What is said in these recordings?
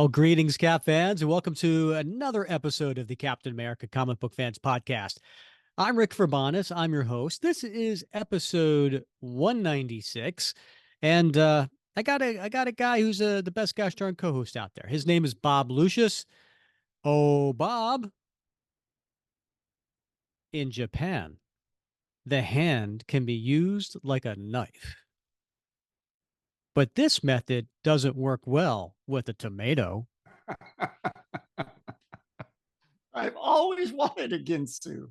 Well, greetings, Cap fans, and welcome to another episode of the Captain America Comic Book Fans Podcast. I'm Rick Verbanis. I'm your host. This is episode 196, and I got a guy who's the best gosh darn co-host out there. His name is Bob Lucius. Oh, Bob, in Japan, the hand can be used like a knife, but this method doesn't work well with a tomato. I've always wanted a Ginsu.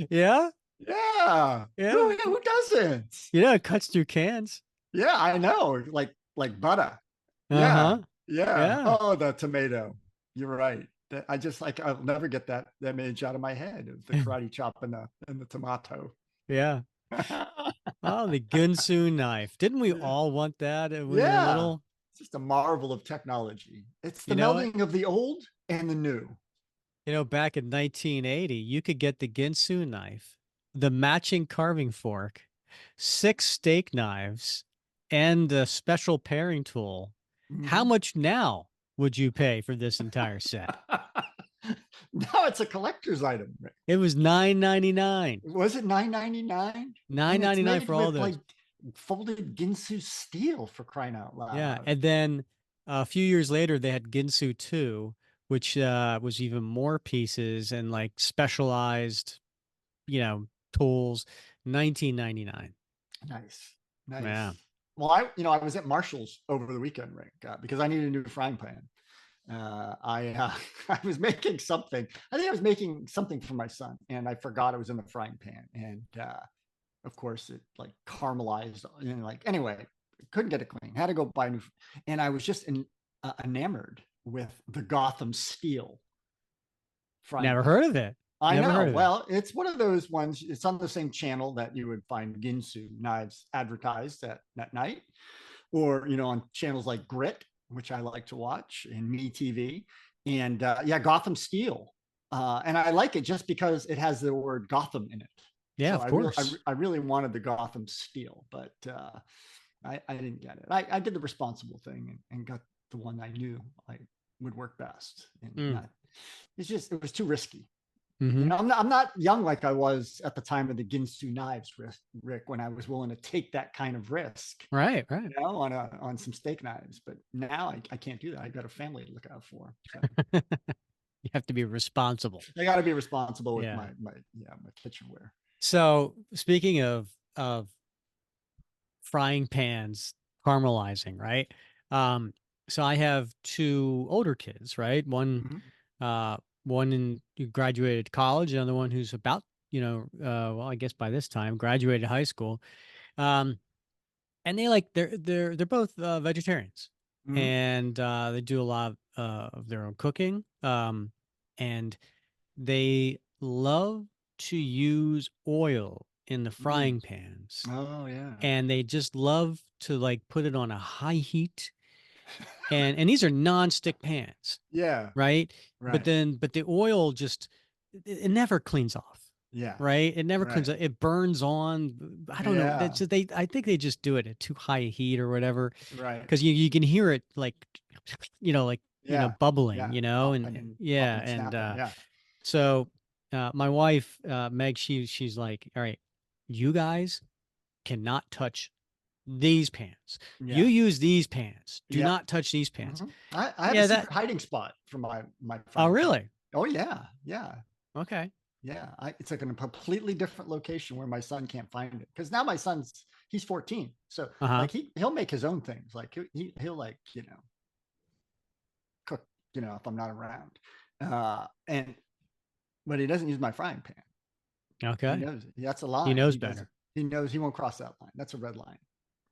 Yeah, Yeah. yeah, Who doesn't? it cuts through cans. Yeah, I know. Like butter. Yeah. Uh-huh. Yeah. Yeah. Oh, the tomato. You're right. I just like I'll never get that image out of my head of the karate chop and the tomato. Yeah. Oh, the Gunsu knife. Didn't we Yeah. all want that when we were Yeah. little? It's just a marvel of technology. It's the You know what? melding of the old and the new. Back in 1980, you could get the Ginsu knife, the matching carving fork, 6 steak knives, and a special paring tool. How Mhm. much now would you pay for this entire set? Now it's a collector's item. It was $9.99. Was it 9.99? Nine And it's ninety nine made for all with those. like folded Ginsu steel for crying out Yeah, loud. and then a few years later, they had Ginsu 2, which was even more pieces and like specialized, tools. 1999. Nice, Yeah. nice. Well, I was at Marshall's over the weekend, Rick, because I needed a new frying pan. I was making something. I think I was making something for my son, and I forgot it was in the frying pan, and of course it like caramelized and like anyway, couldn't get it clean. Had to go buy a new, and I was just enamored with the Gotham Steel frying Never pan. heard of it. I Never know. heard of it. Well, it's one of those ones. It's on the same channel that you would find Ginsu knives advertised at night, or on channels like Grit, which I like to watch, and Me TV, and yeah, Gotham Steel. And I like it just because it has the word Gotham in it. Yeah, So of course. I really wanted the Gotham Steel, but I didn't get it. I did the responsible thing and got the one I knew I would work best, and Mm. not. It was too risky. Hmm. I'm not young like I was at the time of the Ginsu knives, Rick, when I was willing to take that kind of risk, Right, right. on some steak knives. But now I can't do that. I got a family to look out for. So You have to be responsible. I got to be responsible with Yeah. my kitchenware. So speaking of frying pans caramelizing, right? So I have two older kids, right? Mhm. One in who graduated college, another one who's about, well, I guess by this time graduated high school. Um, and they're both vegetarians, Mhm. and they do a lot of their own cooking. And they love to use oil in the Mm. frying pans, Oh yeah. and they just love to like put it on a high heat. And these are non-stick pans, Yeah. right? But Right. then, but the oil just it never cleans off, Yeah. right? It never cleans Right. off. It burns on. I don't know. That's Yeah. just, they. I think they just do it at too high a heat or whatever, Right. because you can hear it like, Yeah. bubbling, Yeah. and yeah, Popping, and snapping. Yeah. so my wife, Meg, she's like, all right, you guys cannot touch these pans. You Yeah. use these pans. Do Yep. not touch these pans. Mhm. I have a Yeah, that. secret hiding spot for my Oh, frying pan. really? Oh yeah, yeah, Okay. yeah. It's like in a completely different location where my son can't find it because now my son's he's 14, so Uh-huh. like he'll make his own things. Like he'll like cook if I'm not around, and but he doesn't use my frying pan. He Okay. knows it. That's a He line. knows He doesn't. better. He knows he won't cross that line. That's a red line.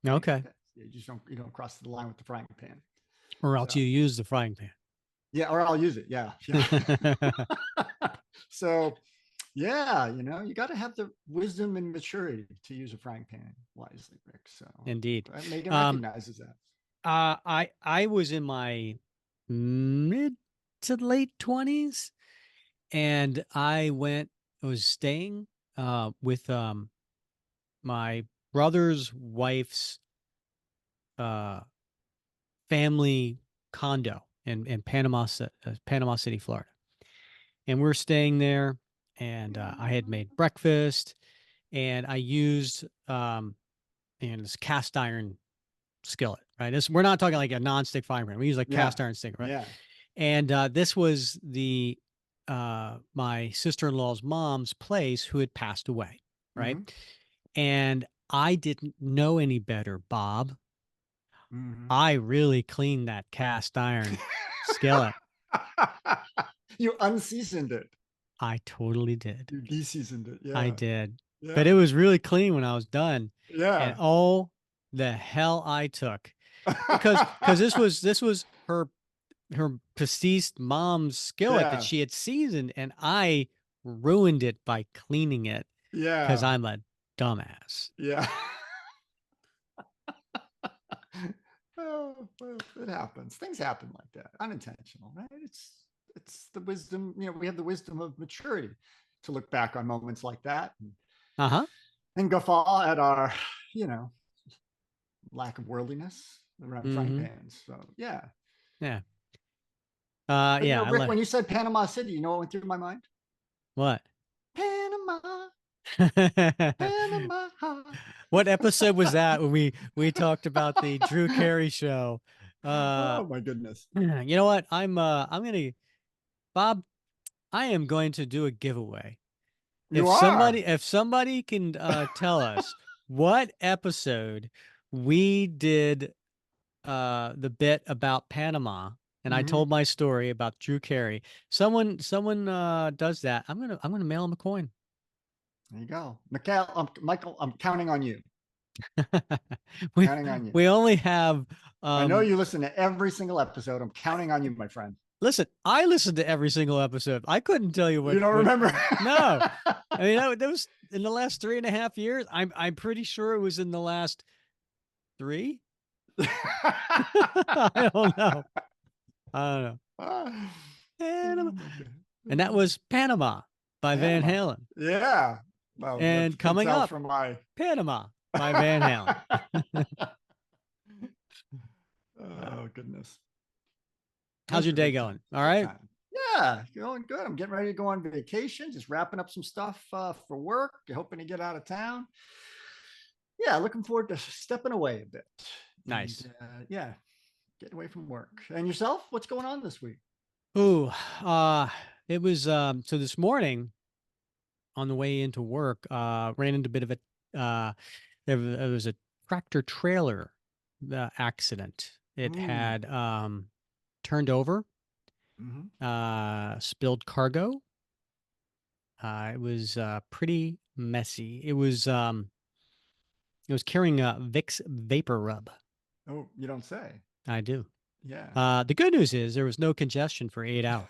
Right? Okay. You just don't cross the line with the frying pan. Or else So you use the frying pan. yeah, or I'll use it. Yeah, yeah. So yeah, you got to have the wisdom and maturity to use a frying pan wisely, Rick. So Indeed. Megan Um, recognizes that. I was in my mid to late 20s, and I was staying with my brother's wife's uh family condo. in Panama City, Florida. And we're staying there, and I had made breakfast, and I used this cast iron skillet, right? We're not talking like a non-stick frying pan. We use like Yeah. cast iron stick, right? Yeah. And this was the my sister-in-law's mom's place who had passed away, right? Hmm. And I didn't know any better, Bob. Hmm. I really cleaned that cast iron skillet. You unseasoned it. I totally did. You deseasoned it. I Yeah. did. But Yeah. it was really clean when I was done. And Yeah. oh, the hell I took. Because this was her deceased mom's skillet that Yeah. she had seasoned, and I ruined it by cleaning it because Yeah. I'm a dumbass. Yeah. Oh, well, it happens. Things happen like that, unintentional, right? It's the wisdom. We have the wisdom of maturity to look back on moments like that Uh-huh. and guffaw at our, you know, lack of worldliness around frying Mm-hmm. pans. So yeah. Yeah. But Yeah, Rick, when you said Panama City, you know what went through my mind? what? Panama, Panama. What episode was that when we talked about the Drew Carey show? Oh my goodness. You know what? I'm gonna Bob, I am going to do a giveaway. You are. If somebody can tell us what episode we did the bit about Panama, and I Mm-hmm. told my story about Drew Carey. Someone does that. I'm gonna mail him a coin. There you go. Michael, I'm counting on you. we Counting on you. we only have I know um you listen to every single episode. I'm counting on you, my friend. listen, I listened to every single episode. I couldn't tell you You don't what remember? no. I mean that was in the last 3.5 years. I'm pretty sure it was in the last three. I don't know. I don't know. Oh Panama. my God. And that was Panama by Van Panama. Halen. Yeah. Well, you And can coming tell up, from my. Panama by Van Halen. Oh, goodness. How's Those your were day good going? times. All Good right. time. Yeah, going good. I'm getting ready to go on vacation, just wrapping up some stuff for work, hoping to get out of town. Yeah, looking forward to stepping away a bit. Nice. And yeah, getting away from work. And yourself, what's going on this week? Ooh, it was so this morning on the way into work, ran into a bit of a there was a tractor trailer accident. It Ooh. had turned over, Mm-hmm. spilled cargo. It was pretty messy. It was carrying a Vicks vapor rub. Oh, you don't say. I do. Yeah. The good news is there was no congestion for 8 hours.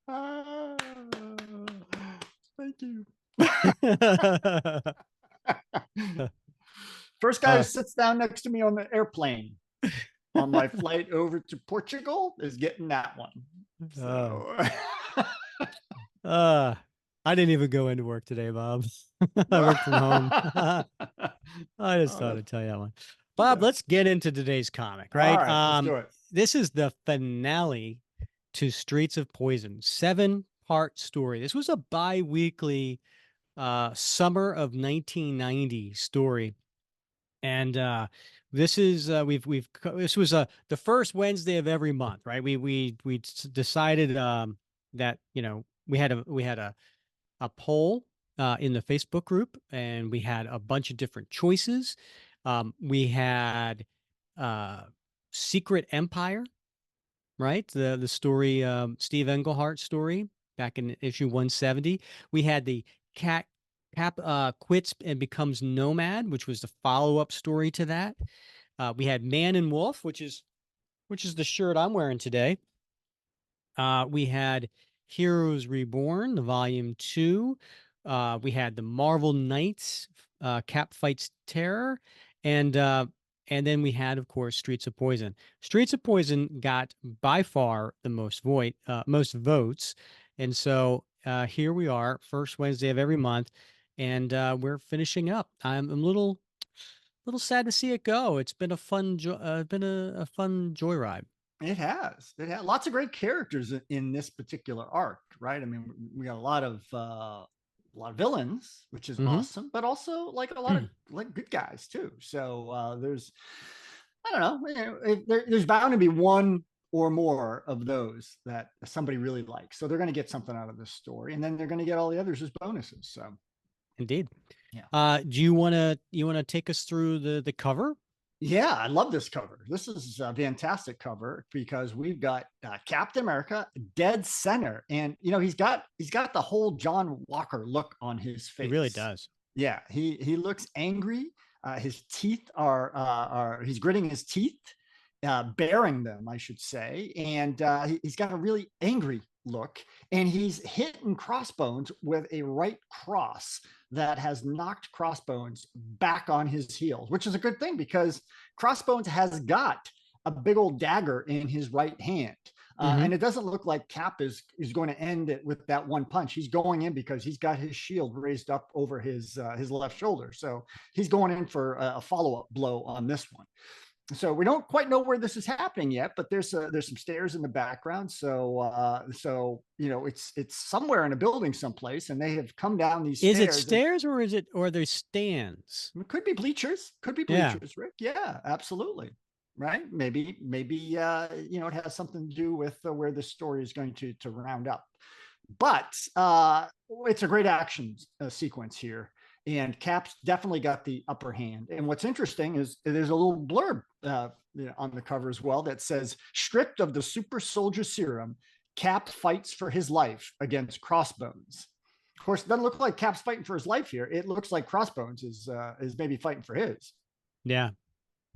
Ah, thank you. First guy who uh, sits down next to me on the airplane on my flight over to Portugal is getting that one. uh, So, uh, I didn't even go into work today, Bob. I work from home. I just oh, thought I'd tell you that one. Bob, yeah. let's get into today's comic, All right? right, let's do it. This is the finale to Streets of Poison, 7-part story. This was a bi-weekly summer of 1990 story. And this is this was the first Wednesday of every month, right? We decided that we had a poll in the Facebook group, and we had a bunch of different choices. We had uh, Secret Empire, right? The story, Steve Englehart story back in issue 170. We had the cat Cap quits and becomes nomad, which was the follow-up story to that. We had Man and Wolf, which is the shirt I'm wearing today. We had Heroes Reborn, the volume 2. We had the Marvel Knights, Cap Fights Terror, and then we had, of course, Streets of Poison. Streets of Poison got by far the most votes, and so here we are, first Wednesday of every month, and we're finishing up. I'm a little little sad to see it go. It's been a a fun joyride. It has. It had lots of great characters in this particular arc, right? I mean, we got a lot of villains, which is Hmm. awesome, but also like a lot of like good guys too. So there's, I don't know, there's bound to be one or more of those that somebody really likes. So they're going to get something out of this story, and then they're going to get all the others as bonuses. So Indeed. yeah. Do you wanna take us through the cover? Yeah, I love this cover. This is a fantastic cover because we've got Captain America dead center, and he's got the whole John Walker look on his He really face. does. Yeah, he looks angry. His teeth are he's gritting his teeth, baring them, I should say, and he's got a really angry look, and he's hitting Crossbones with a right cross that has knocked Crossbones back on his heels, which is a good thing because Crossbones has got a big old dagger in his right hand. Hmm. And it doesn't look like Cap is going to end it with that one punch. He's going in because he's got his shield raised up over his left shoulder, so he's going in for a follow up blow on this one. So we don't quite know where this is happening yet, but there's some stairs in the background. So it's somewhere in a building someplace, and they have come down these Is it stairs, and stairs or are there stands? it could be bleachers. Could be Yeah. bleachers, Rick. Yeah, absolutely. Right? Maybe it has something to do with where the story is going to round up. But it's a great action sequence here, and Cap's definitely got the upper hand. And what's interesting is there's a little blurb on the cover as well that says, "Stripped of the Super Soldier Serum, Cap fights for his life against Crossbones." Of course, it doesn't look like Cap's fighting for his life here. It looks like Crossbones is maybe fighting for his. Yeah.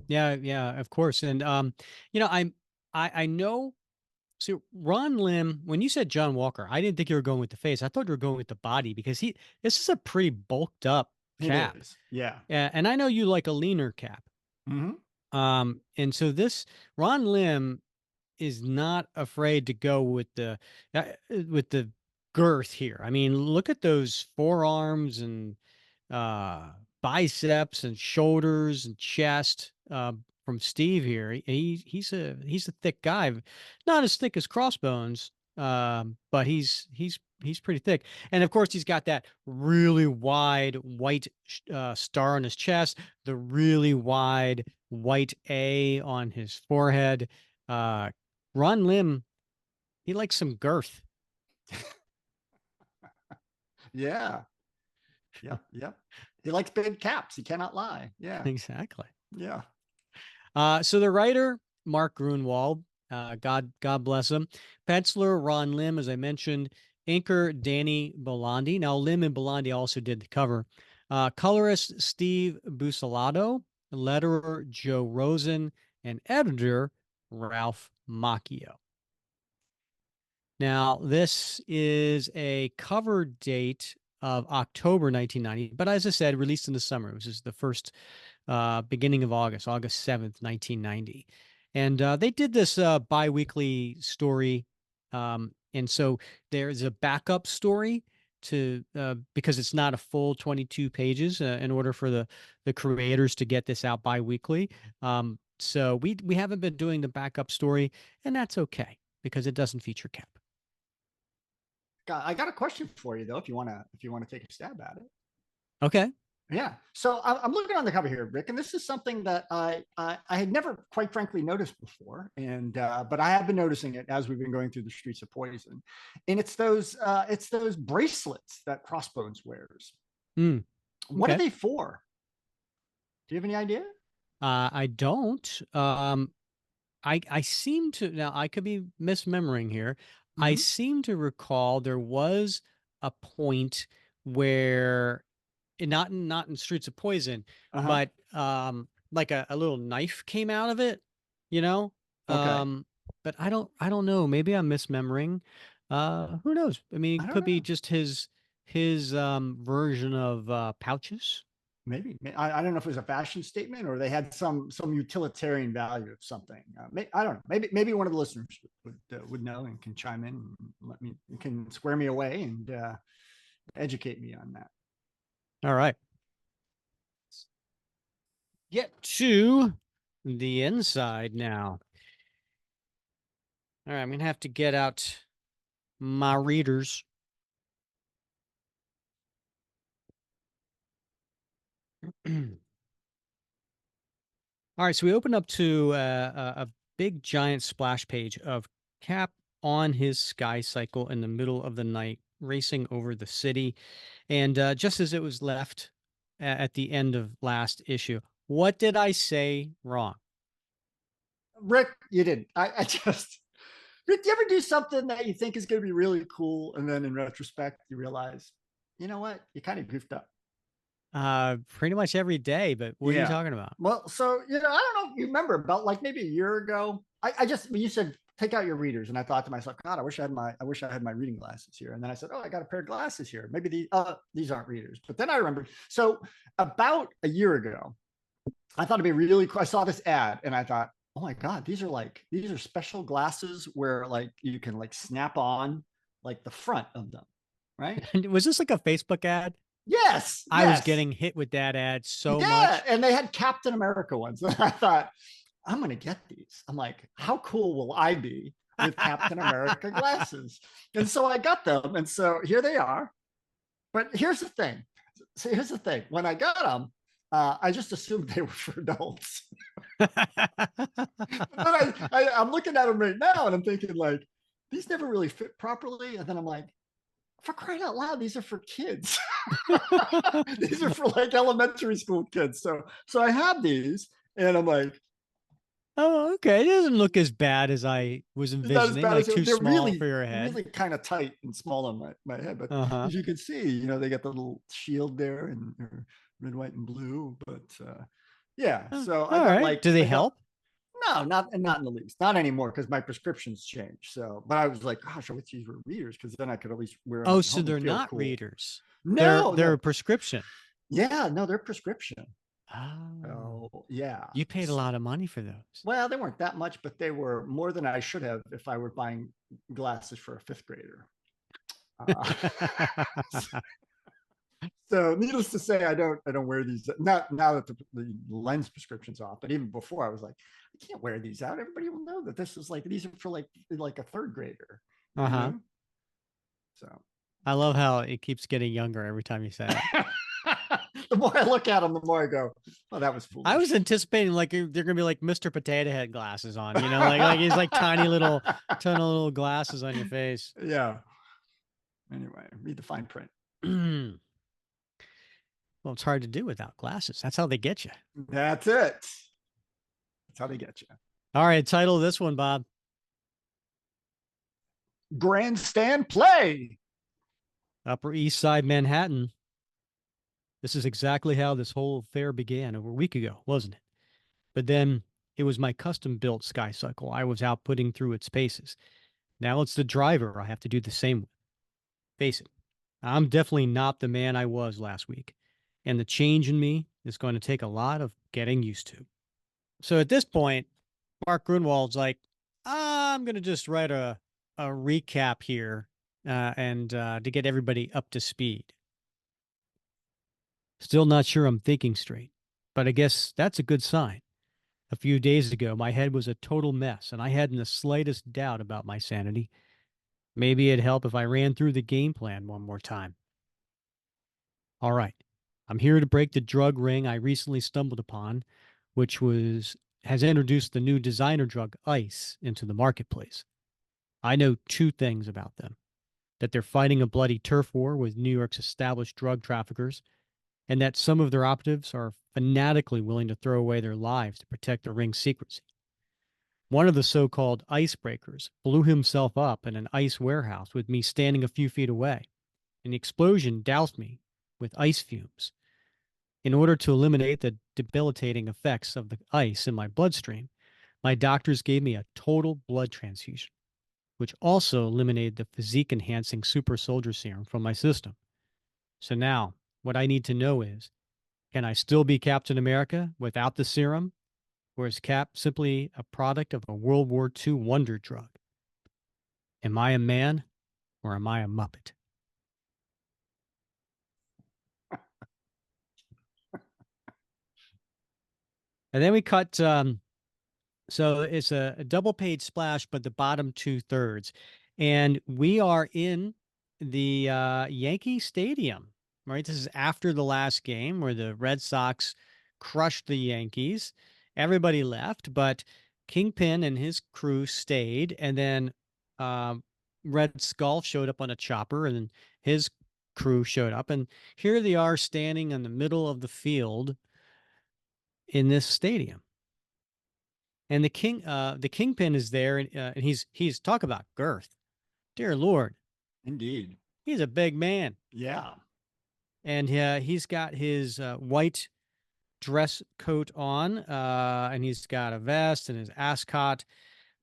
Yeah, yeah, of course. And I know. So Ron Lim, when you said John Walker, I didn't think you were going with the face. I thought you were going with the body because this is a pretty bulked up It Cap. is, yeah. Yeah, and I know you like a leaner Cap. Mm-hmm. And so this Ron Lim is not afraid to go with the girth here. I mean, look at those forearms and biceps and shoulders and chest from Steve here. He's a thick guy, not as thick as Crossbones, but he's pretty thick. And of course, he's got that really wide white star on his chest, the really wide white A on his forehead. Uh, Ron Lim, he likes some girth. Yeah. Yep. Yep. He likes big caps. He cannot lie. Yeah. Exactly. Yeah. So the writer, Mark Gruenwald, God bless him. Penciler, Ron Lim, as I mentioned. Inker, Danny Belandi. Now, Lim and Belandi also did the cover. Colorist, Steve Bucelato. Letterer, Joe Rosen. And editor, Ralph Macchio. Now, this is a cover date of October 1990, but as I said, released in the summer. This is the first beginning of August 7th, 1990. And they did this bi-weekly story. And so there's a backup story to because it's not a full 22 pages in order for the creators to get this out bi-weekly. So we haven't been doing the backup story, and that's okay because it doesn't feature Cap. I got a question for you though, if you want to take a stab at it. Okay. Yeah. So I'm looking on the cover here, Rick, and this is something that I had never, quite frankly, noticed before, and but I have been noticing it as we've been going through the Streets of Poison, and it's those bracelets that Crossbones wears. Mm, What are okay. they for? Do you have any idea? I don't. I seem to now I could be misremembering here. I Mm-hmm. seem to recall there was a point where not in Streets of Poison, Uh huh. but like a little knife came out of it, you know? Okay. But I don't know. Maybe I'm misremembering. Who knows? I mean, I it don't could be know. just his version of pouches. Maybe I don't know if it was a fashion statement or they had some utilitarian value of something. I don't know. Maybe one of the listeners would know and can chime in and can square me away and educate me on that. All right. get to the inside now. All right, I'm going to have to get out my readers. All right, so we open up to a big giant splash page of Cap on his sky cycle in the middle of the night, racing over the city. And just as it was left at the end of last issue, what did I say wrong? Rick, you didn't. I just Rick, do you ever do something that you think is going to be really cool, and then in retrospect you realize, you know what, you kind of goofed up? Pretty much every day, but what are you Yeah. talking about? Well, so I don't know if you remember, about like maybe a year ago. I just when you said take out your readers, and I thought to myself, God, I wish I had my reading glasses here. And then I said, oh, I got a pair of glasses here. Maybe these aren't readers. But then I remembered. So about a year ago, I thought it'd be really cool. I saw this ad, and I thought, oh my God, these are special glasses where like you can like snap on like the front of them, right? Was this like a Facebook ad? Yes, I was yes. getting hit with that ad so Yeah, much. and they had Captain America ones. And I thought, I'm going to get these. I'm like, how cool will I be with Captain America glasses? And so I got them. And so here they are. But here's the thing. See, here's the thing. When I got them, I just assumed they were for adults. But then I'm looking at them right now and I'm thinking, like, these never really fit properly. And then I'm like, for crying out loud, these are for kids. These are for like elementary school kids. So I have these, and I'm like, Oh, okay. It doesn't look as bad as I was it's not as envisioning, bad as like too they're small really, for your head. really kind of tight and small on my head. But Uh-huh. as you can see, they got the little shield there, and they're red, white, and blue. But yeah, so All right. Do they I thought help? no, not in the least, not anymore, because my prescriptions changed. So, but I was like, gosh, I wish these were readers, because then I could at least wear them Oh, at so home and they're feel not cool. readers. They're No, they're no, a prescription. yeah, no, they're prescription. Oh, Oh, yeah. you paid a lot of money for those. Well, they weren't that much, but they were more than I should have if I were buying glasses for a fifth grader. Uh, so, needless to say, I don't wear these. Not now that the lens prescription's off, but even before, I was like, I can't wear these out. Everybody will know that this is like these are for like a third grader, you Uh-huh. know. So, I love how it keeps getting younger every time you say it. the more I look at them, the more I go, oh, that was I was foolish. anticipating like they're gonna be like Mr. Potato Head glasses on, like he's like tiny little ton of little glasses on your face. Yeah. Anyway, read the fine print. Well, it's hard to do without glasses. That's how they get you. That's it. That's how they get you. All right, title of this one, Bob. Grandstand play. Upper East Side, Manhattan. This is exactly how this whole affair began over a week ago, wasn't it? But then it was my custom built Sky Cycle I was out putting through its paces. Now it's the driver I have to do the same with. Face it, I'm definitely not the man I was last week, and the change in me is going to take a lot of getting used to. So at this point, Mark Gruenwald's like, I'm going to just write a recap here and to get everybody up to speed. Still not sure I'm thinking straight, but I guess that's a good sign. A few days ago, my head was a total mess, and I hadn't the slightest doubt about my sanity. Maybe it'd help if I ran through the game plan one more time. All right, I'm here to break the drug ring I recently stumbled upon, which has introduced the new designer drug ice into the marketplace. I know two things about them: that they're fighting a bloody turf war with New York's established drug traffickers, and that some of their operatives are fanatically willing to throw away their lives to protect the ring's secrecy. One of the so called icebreakers blew himself up in an ice warehouse with me standing a few feet away, and the explosion doused me with ice fumes. In order to eliminate the debilitating effects of the ice in my bloodstream, my doctors gave me a total blood transfusion, which also eliminated the physique enhancing Super Soldier Serum from my system. So now, what I need to know is, can I still be Captain America without the serum? Or is Cap simply a product of a World War II wonder drug? Am I a man or am I a Muppet? And then we cut. So it's a double page splash, but the bottom two-thirds. And we are in the Yankee Stadium, right? This is after the last game where the Red Sox crushed the Yankees. Everybody left, but Kingpin and his crew stayed. And then um, Red Skull showed up on a chopper, and his crew showed up. And here they are standing in the middle of the field in this stadium. And the Kingpin is there, and he's talk about girth. Dear Lord, Indeed. he's a big man, Yeah. and he's got his white dress coat on, and he's got a vest and his ascot,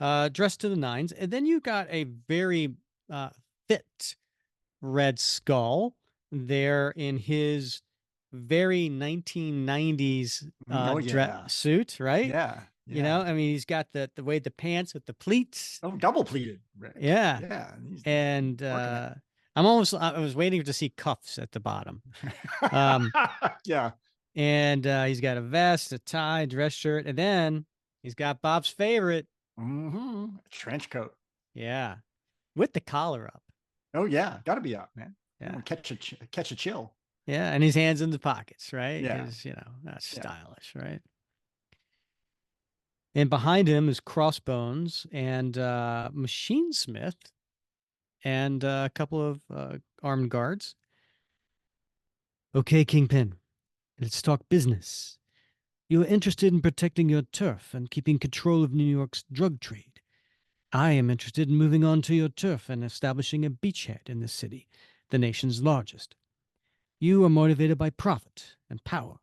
dressed to the nines. And then you got a very fit Red Skull there in his very 1990s Oh dress yeah. suit, right? Yeah. You know, Yeah. I mean, he's got the way the pants with the pleats. Oh, double pleated, Rick. Yeah. Yeah. He's And working it. I was waiting to see cuffs at the bottom. Um, Yeah. and he's got a vest, a tie, dress shirt, and then he's got Bob's favorite. Trench coat. Yeah. With the collar up. Oh yeah. Got to be up, man. You Yeah. want to catch a chill. Yeah. And his hands in the pockets, right? Yeah. Because, that's Yeah. stylish, right? And behind him is Crossbones and Machine Smith and a couple of armed guards. Okay, Kingpin, let's talk business. You are interested in protecting your turf and keeping control of New York's drug trade. I am interested in moving on to your turf and establishing a beachhead in this city, the nation's largest. You are motivated by profit and power.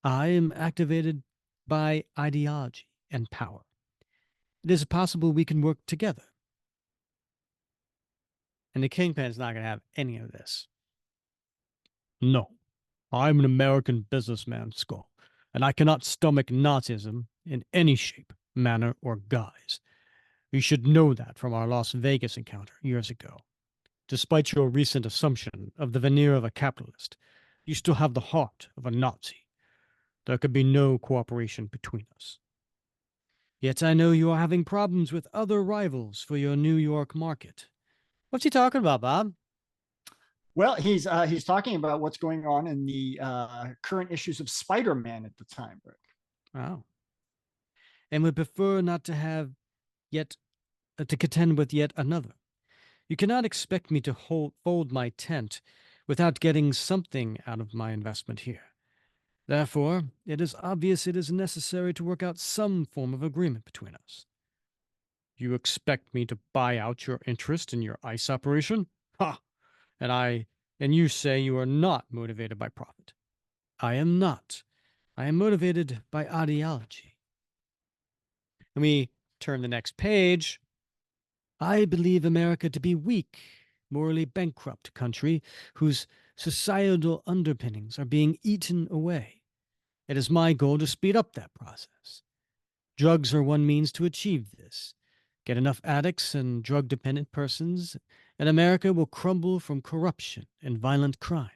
I am activated by ideology and power. It is possible we can work together. And the Kingpin's not going to have any of this. No, I'm an American businessman, Skull, and I cannot stomach Nazism in any shape, manner, or guise. You should know that from our Las Vegas encounter years ago. Despite your recent assumption of the veneer of a capitalist, you still have the heart of a Nazi. There could be no cooperation between us. Yet I know you are having problems with other rivals for your New York market. What's he talking about, Bob? Well, he's talking about what's going on in the current issues of Spider-Man at the time, Rick. Oh. And would prefer not to have yet to contend with yet another. You cannot expect me to fold my tent without getting something out of my investment here. Therefore, it is obvious it is necessary to work out some form of agreement between us. You expect me to buy out your interest in your ice operation? Ha! And you say you are not motivated by profit. I am not. I am motivated by ideology. And we turn the next page. I believe America to be weak, morally bankrupt country whose societal underpinnings are being eaten away. It is my goal to speed up that process. Drugs are one means to achieve this. Get enough addicts and drug dependent persons, and America will crumble from corruption and violent crime.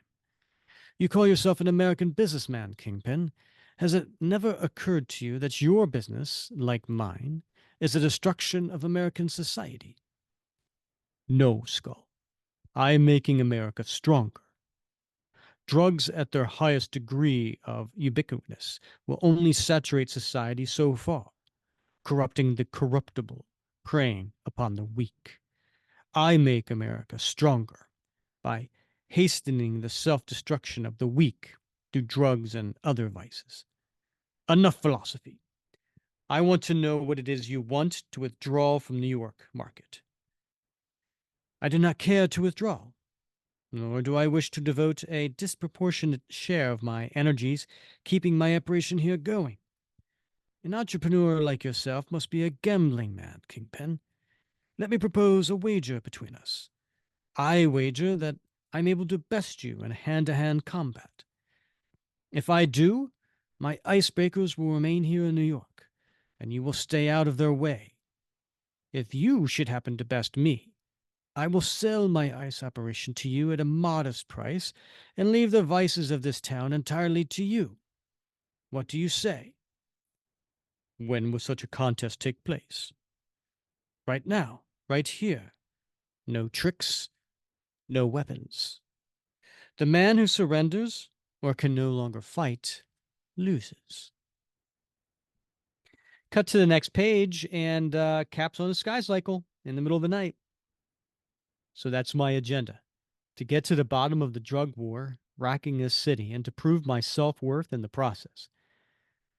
You call yourself an American businessman, Kingpin. Has it never occurred to you that your business, like mine, is the destruction of American society? No, Skull. I am making America stronger. Drugs at their highest degree of ubiquitousness will only saturate society so far, corrupting the corruptible, preying upon the weak. I make America stronger by hastening the self-destruction of the weak through drugs and other vices. Enough philosophy. I want to know what it is you want to withdraw from New York market. I do not care to withdraw, nor do I wish to devote a disproportionate share of my energies keeping my operation here going. An entrepreneur like yourself must be a gambling man, Kingpin. Let me propose a wager between us. I wager that I'm able to best you in hand-to-hand combat. If I do, my icebreakers will remain here in New York, and you will stay out of their way. If you should happen to best me, I will sell my ice operation to you at a modest price and leave the vices of this town entirely to you. What do you say? When will such a contest take place? Right now, right here. No tricks, no weapons. The man who surrenders or can no longer fight loses. Cut to the next page and caps on a sky cycle in the middle of the night. So that's my agenda, to get to the bottom of the drug war racking this city and to prove my self-worth in the process.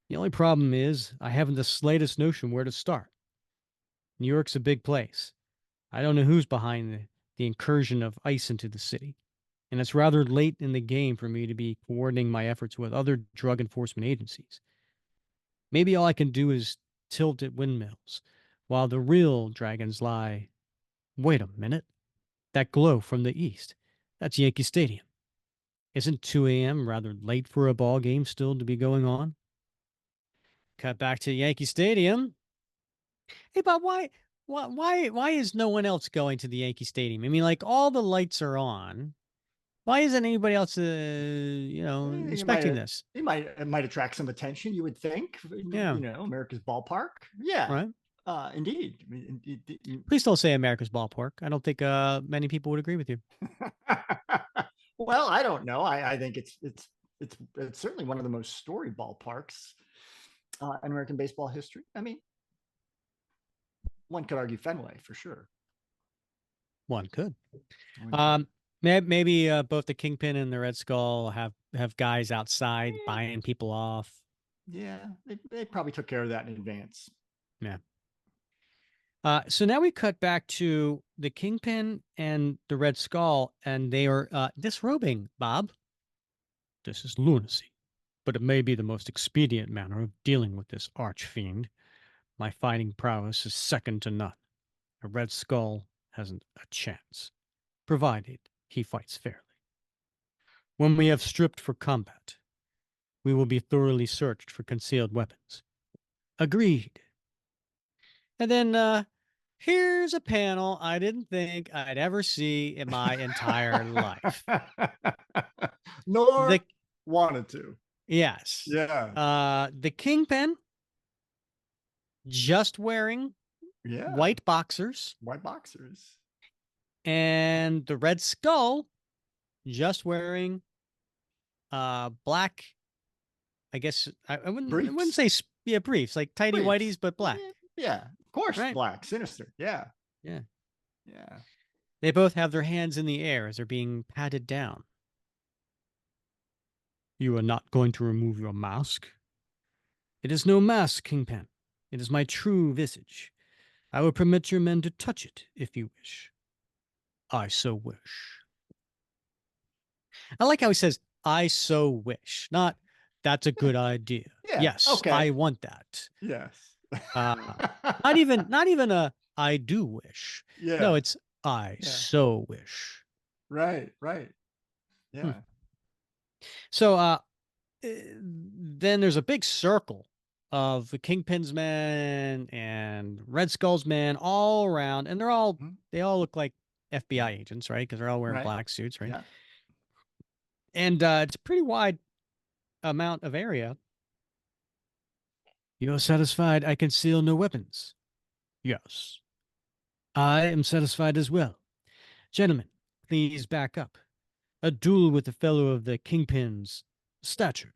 The only problem is I haven't the slightest notion where to start. New York's a big place. I don't know who's behind the incursion of ICE into the city, and it's rather late in the game for me to be coordinating my efforts with other drug enforcement agencies. Maybe all I can do is tilt at windmills, while the real dragons lie. Wait a minute. That glow from the east. That's Yankee Stadium. Isn't 2 a.m. rather late for a ball game still to be going on? Cut back to Yankee Stadium. Hey, Bob, why is no one else going to the Yankee Stadium? I mean, like all the lights are on. Why isn't anybody else, You inspecting might this? it might attract some attention, you would think. Yeah, America's ballpark. Yeah, right. indeed. Please don't say America's ballpark. I don't think many people would agree with you. Well, I don't know. I think it's certainly one of the most storied ballparks in American baseball history. I mean, one could argue Fenway for sure. One could. One could. Um, maybe both the Kingpin and the Red Skull have guys outside Eh, buying people off. yeah, they probably took care of that in advance. Yeah. So now we cut back to the Kingpin and the Red Skull, and they are disrobing Bob. This is lunacy, but it may be the most expedient manner of dealing with this arch-fiend. My fighting prowess is second to none. A Red Skull hasn't a chance, provided he fights fairly. When we have stripped for combat, we will be thoroughly searched for concealed weapons. Agreed. And then here's a panel I didn't think I'd ever see in my entire life. The Nor wanted to. yes. Yeah. The Kingpin just wearing Yeah. white boxers, White boxers. and the Red Skull just wearing black. I guess I wouldn't Briefs. say yeah, briefs, like tidy Briefs. whities, but black. Yeah. Of course, Right? black. Sinister. Yeah. Yeah. Yeah. They both have their hands in the air as they're being patted down. You are not going to remove your mask. It is no mask, Kingpin. It is my true visage. I will permit your men to touch it if you wish. I so wish. I like how he says, I so wish, not that's a good idea. Yeah. Yes, I Okay. want that. Yes. Uh, not even a I do wish. No, Yeah. it's I Yeah. so wish. Right. Right. Hmm. Yeah. So then there's a big circle of the Kingpin's men and Red Skull's men all around, and Mhm. they all look like FBI agents, right? Because they're all wearing Right. black suits, right? Yeah. And it's a pretty wide amount of area. You are satisfied I conceal no weapons? Yes. I am satisfied as well. Gentlemen, please back up. A duel with a fellow of the Kingpin's stature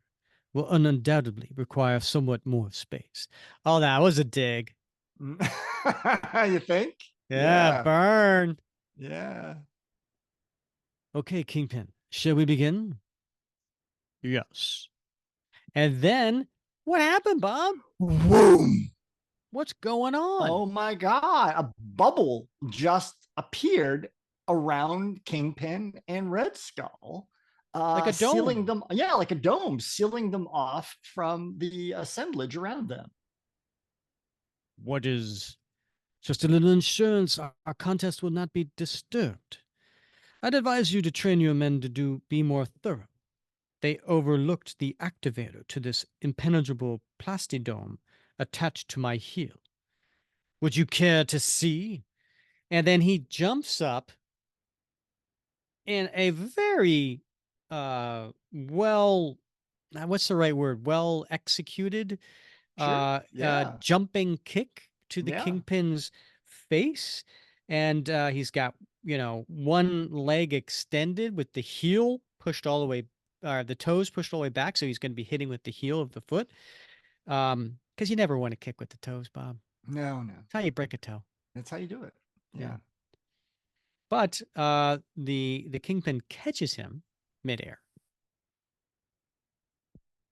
will undoubtedly require somewhat more space. Oh, that was a dig. You think? Yeah, Yeah. burn. Yeah. Okay, Kingpin, shall we begin? Yes. And then what happened, Bob? Boom. What's going on? Oh my God. A bubble just appeared around Kingpin and Red Skull, Like a sealing dome. them, yeah, like a dome, sealing them off from the assemblage around them. What is just a little insurance? Our contest will not be disturbed. I'd advise you to train your men to be more thorough. They overlooked the activator to this impenetrable plastidome attached to my heel. Would you care to see? And then he jumps up in a very well, what's the right word? Well executed Sure. Yeah. jumping kick to the Yeah. Kingpin's face, and he's got one leg extended with the heel pushed all the way, the toes pushed all the way back, so he's going to be hitting with the heel of the foot. Because you never want to kick with the toes, Bob. No, no. That's how you break a toe. That's how you do it. Yeah. Yeah. But the Kingpin catches him midair.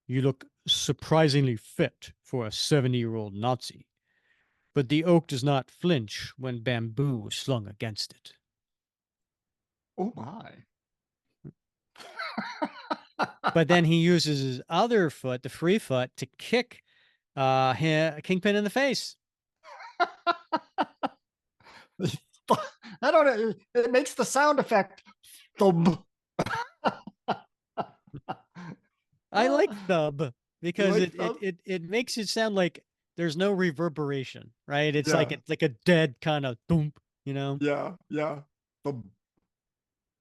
You look surprisingly fit for a 70-year-old Nazi, but the oak does not flinch when bamboo is slung against it. Oh my. But then he uses his other foot, the free foot, to kick Kingpin in the face. I don't know. It makes the sound effect. Thump. I like thub because like it, thump? it makes it sound like there's no reverberation, right? It's Yeah. like a dead kind of thump, Yeah. Yeah. Thump.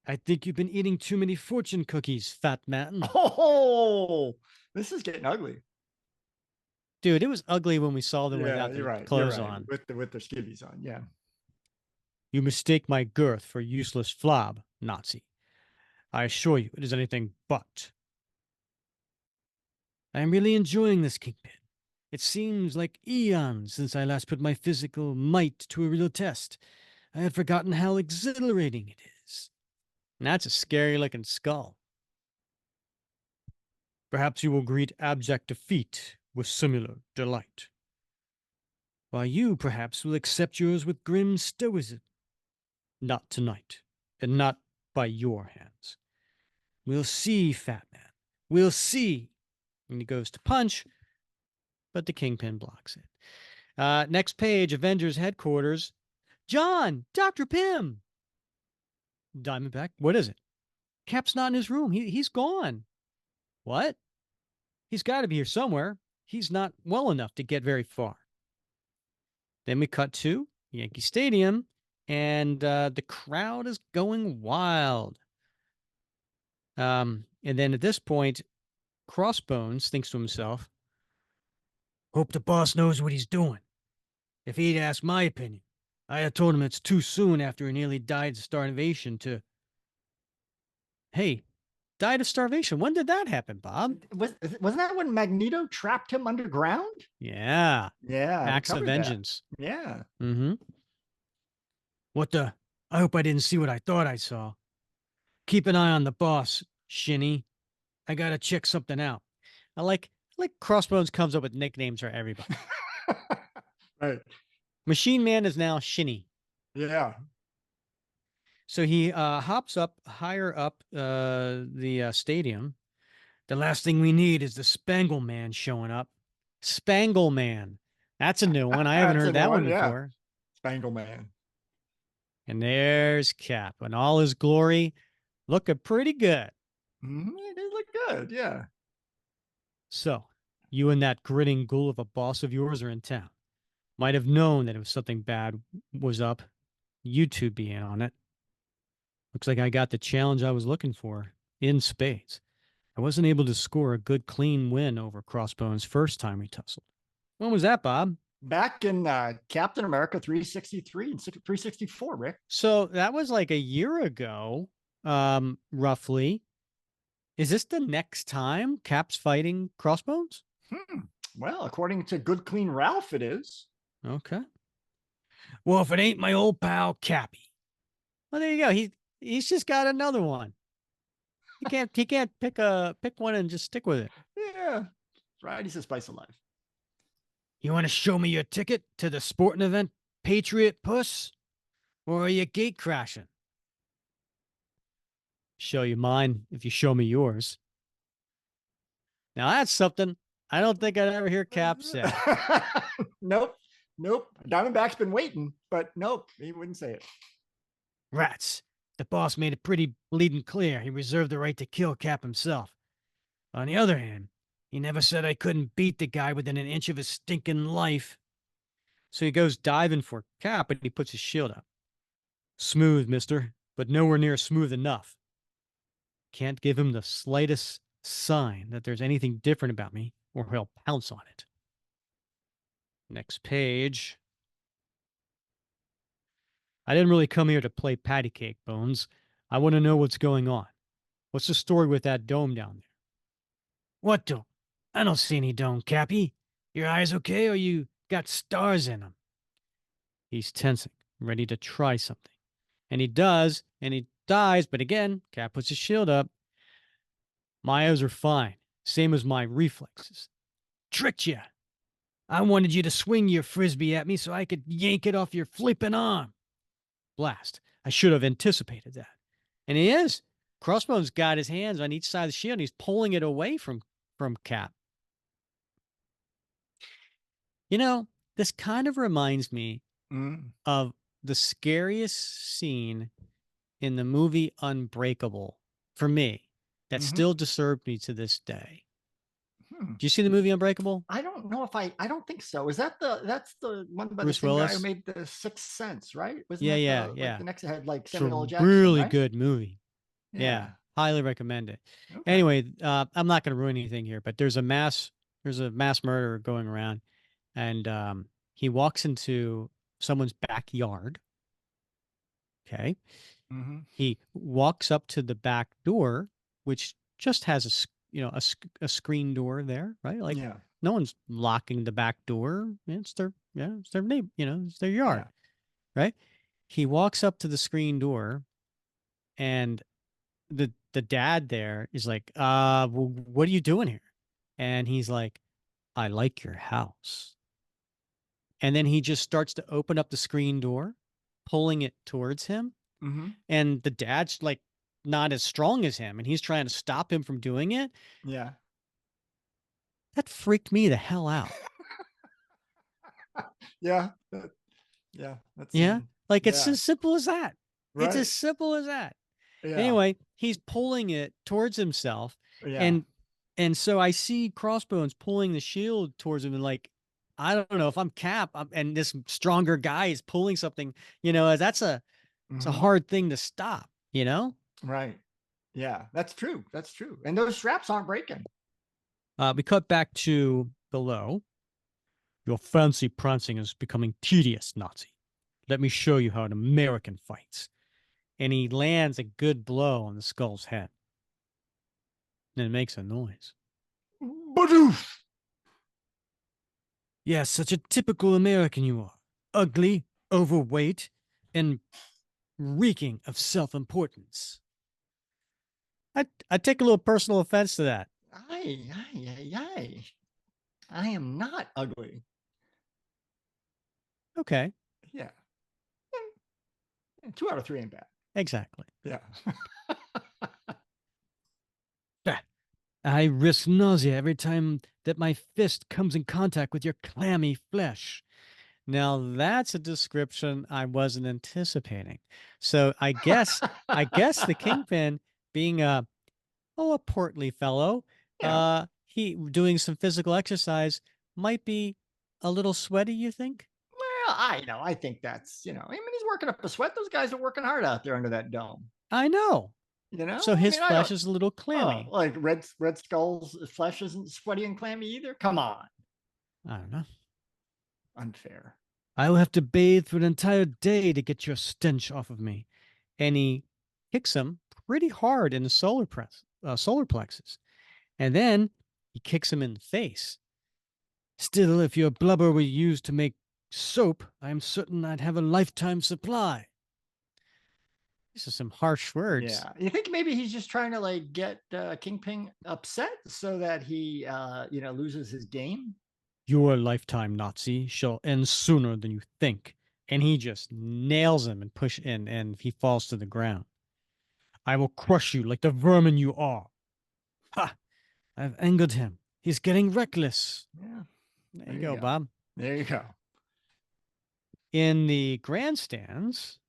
I think you've been eating too many fortune cookies, fat man. Oh, this is getting ugly. Dude, it was ugly when we saw them Yeah, without you're their right. You're clothes right. on. With their skivvies on. Yeah. You mistake my girth for useless flab, Nazi. I assure you it is anything but. I am really enjoying this, Kingpin. It seems like eons since I last put my physical might to a real test. I had forgotten how exhilarating it is. And that's a scary looking skull. Perhaps you will greet abject defeat with similar delight. While you, perhaps, will accept yours with grim stoicism. Not tonight, and not by your hands. We'll see, fat man. We'll see. And he goes to punch, but the Kingpin blocks it. Next page, Avengers headquarters. John, Dr. Pym. Diamondback, what is it? Cap's not in his room. He's gone. What? He's got to be here somewhere. He's not well enough to get very far. Then we cut to Yankee Stadium, and the crowd is going wild. And then at this point, Crossbones thinks to himself, hope the boss knows what he's doing. If he'd asked my opinion, I had told him it's too soon after he nearly died of starvation to. Hey, died of starvation. When did that happen, Bob? Wasn't that when Magneto trapped him underground? Yeah. Yeah, we Acts of covered that. Vengeance. Yeah. Mm-hmm. What the? I hope I didn't see what I thought I saw. Keep an eye on the boss, Shinny. I gotta check something out. I like Crossbones comes up with nicknames for everybody. Right. Machine Man is now Shinny. Yeah. So he hops up higher up the stadium. The last thing we need is the Spangle Man showing up. Spangle Man. That's a new one. I haven't That's a heard new that one one. Yeah. before. Spangle Man. And there's Cap in all his glory, looking pretty good. It did look good. Yeah. So, you and that grinning ghoul of a boss of yours are in town. Might have known that if something bad was up, you two be in on it. Looks like I got the challenge I was looking for in spades. I wasn't able to score a good clean win over Crossbones first time we tussled. When was that, Bob? Back in Captain America 363 and 364, Rick. So that was like a year ago, roughly. Is this the next time Cap's fighting Crossbones? Well, according to Good Clean Ralph, it is. Okay. Well, if it ain't my old pal Cappy. Well, there you go. He's just got another one. He can't pick one and just stick with it. Yeah. Right. He's a spice of life. You want to show me your ticket to the sporting event, Patriot Puss? Or are you gate crashing? Show you mine if you show me yours. Now that's something I don't think I'd ever hear Cap say. Nope. Nope. Diamondback's been waiting, but nope, he wouldn't say it. Rats. The boss made it pretty bleeding clear he reserved the right to kill Cap himself. On the other hand, he never said I couldn't beat the guy within an inch of his stinking life. So he goes diving for Cap, and he puts his shield up. Smooth, mister, but nowhere near smooth enough. Can't give him the slightest sign that there's anything different about me, or he'll pounce on it. Next page. I didn't really come here to play patty cake, Bones. I want to know what's going on. What's the story with that dome down there? What dome? I don't see any dome, Cappy. Your eyes okay, or you got stars in them? He's tensing, ready to try something. And he does, and he dies, but again, Cap puts his shield up. My eyes are fine, same as my reflexes. Tricked you. I wanted you to swing your frisbee at me so I could yank it off your flippin' arm. Blast. I should have anticipated that. And he is. Crossbones got his hands on each side of the shield and he's pulling it away from Cap. You know, this kind of reminds me of the scariest scene in the movie Unbreakable for me that still disturbed me to this day. Do you see the movie Unbreakable? I don't know if I don't think so. Is that's the one by the Bruce same guy who Willis? made The Sixth Sense, right? Wasn't Yeah, that yeah, the like yeah. the next had like It's a Samuel L. Jackson, really right? good movie. Yeah, Yeah. highly recommend it. Okay. Anyway, I'm not going to ruin anything here, but there's a mass murderer going around, and he walks into someone's backyard. Okay, he walks up to the back door, which just has a screen door there, right? Like Yeah. no one's locking the back door. It's their neighbor, it's their yard, right? He walks up to the screen door, and the dad there is like, well, what are you doing here? And he's like, I like your house. And then he just starts to open up the screen door, pulling it towards him. And the dad's like not as strong as him, and he's trying to stop him from doing it. Yeah. That freaked me the hell out. Yeah. Yeah. That Yeah. scene. Like it's Yeah. as simple as that. It's as Right. simple as that. Yeah. Anyway, he's pulling it towards himself, Yeah. and so I see Crossbones pulling the shield towards him, and like, I don't know if I'm Cap, and this stronger guy is pulling something. It's a hard thing to stop. Right. Yeah. That's true. That's true. And those straps aren't breaking. We cut back to below. Your fancy prancing is becoming tedious, Nazi. Let me show you how an American fights. And he lands a good blow on the skull's head. And it makes a noise. Badoof! Yes, such a typical American you are. Ugly, overweight, and reeking of self-importance. I take a little personal offense to that. I am not ugly. Okay. Yeah. 2 out of 3 ain't bad. Exactly. Yeah. I risk nausea every time that my fist comes in contact with your clammy flesh. Now that's a description I wasn't anticipating. So I guess the Kingpin, being a portly fellow, Yeah. he doing some physical exercise, might be a little sweaty, you think? Well, I think that's, I mean, he's working up a sweat. Those guys are working hard out there under that dome. I know. So I his mean, I flesh don't, is a little clammy. like Red Skull's flesh isn't sweaty and clammy either. Come on. I don't know. Unfair. I will have to bathe for an entire day to get your stench off of me. And he kicks him pretty hard in the solar plexus. And then he kicks him in the face. Still, if your blubber were used to make soap, I am certain I'd have a lifetime supply. These are some harsh words. Yeah. You think maybe he's just trying to like get Kingpin upset so that he, loses his game? Your lifetime, Nazi, shall end sooner than you think. And he just nails him and he falls to the ground. I will crush you like the vermin you are. Ha! I've angered him. He's getting reckless. Yeah. There you go, Bob. There you go. In the grandstands,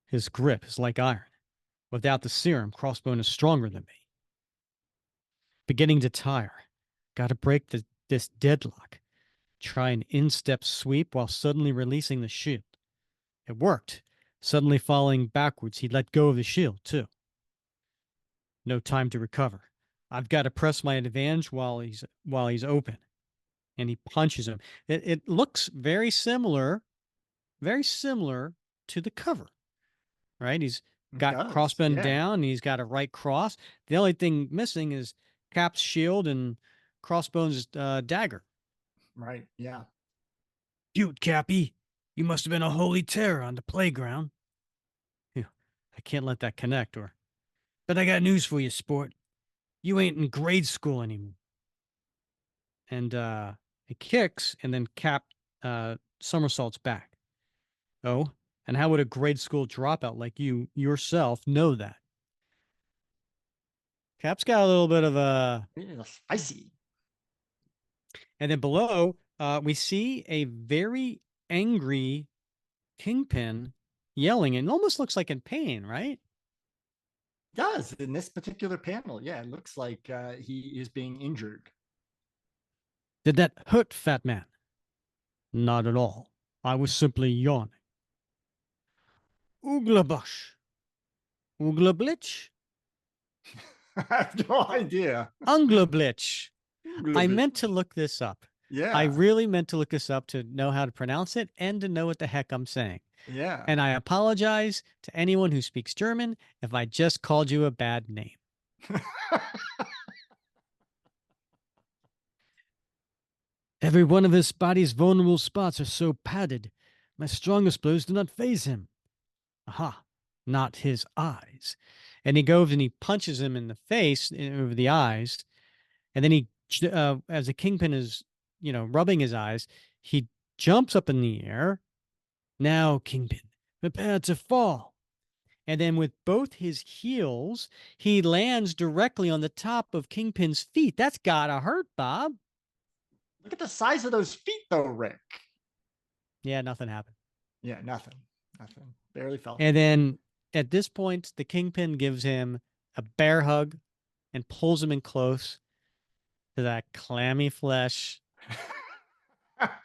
his grip is like iron. Without the serum, Crossbone is stronger than me. Beginning to tire. Gotta break this deadlock. Try an instep sweep while suddenly releasing the shield. It worked. Suddenly falling backwards, he let go of the shield, too. No time to recover. I've got to press my advantage while he's open. and he punches him. It looks very similar to the cover, right? He's It got does. Crossbone Yeah. down, and he's got a right cross. The only thing missing is Cap's shield and Crossbones' dagger. Right. Yeah. Cute, Cappy. You must have been a holy terror on the playground. Phew, I can't let that connect, but I got news for you, sport. You ain't in grade school anymore. And he kicks, and then Cap somersaults back. Oh, and how would a grade school dropout like you yourself know that? Cap's got a little bit of a. It's spicy. And then below, we see a very angry Kingpin yelling, and it almost looks like in pain, right? Does in this particular panel. Yeah, it looks like he is being injured. Did that hurt, fat man? Not at all. I was simply yawning. Ooglabush. Ooglablitch? I have no idea. Unglablitch. I Glib- meant to look this up. I Yeah. really meant to look this up to know how to pronounce it and to know what the heck I'm saying. Yeah. And I apologize to anyone who speaks German if I just called you a bad name. Every one of his body's vulnerable spots are so padded. My strongest blows do not phase him. Aha, not his eyes. And he goes and he punches him in the face over the eyes. And then as the Kingpin is, rubbing his eyes, he jumps up in the air. Now, Kingpin, prepare to fall. And then with both his heels, he lands directly on the top of Kingpin's feet. That's gotta hurt, Bob. Look at the size of those feet, though, Rick. Yeah, nothing happened. Yeah, nothing. Nothing. Barely felt And it. then at this point, the Kingpin gives him a bear hug and pulls him in close to that clammy flesh,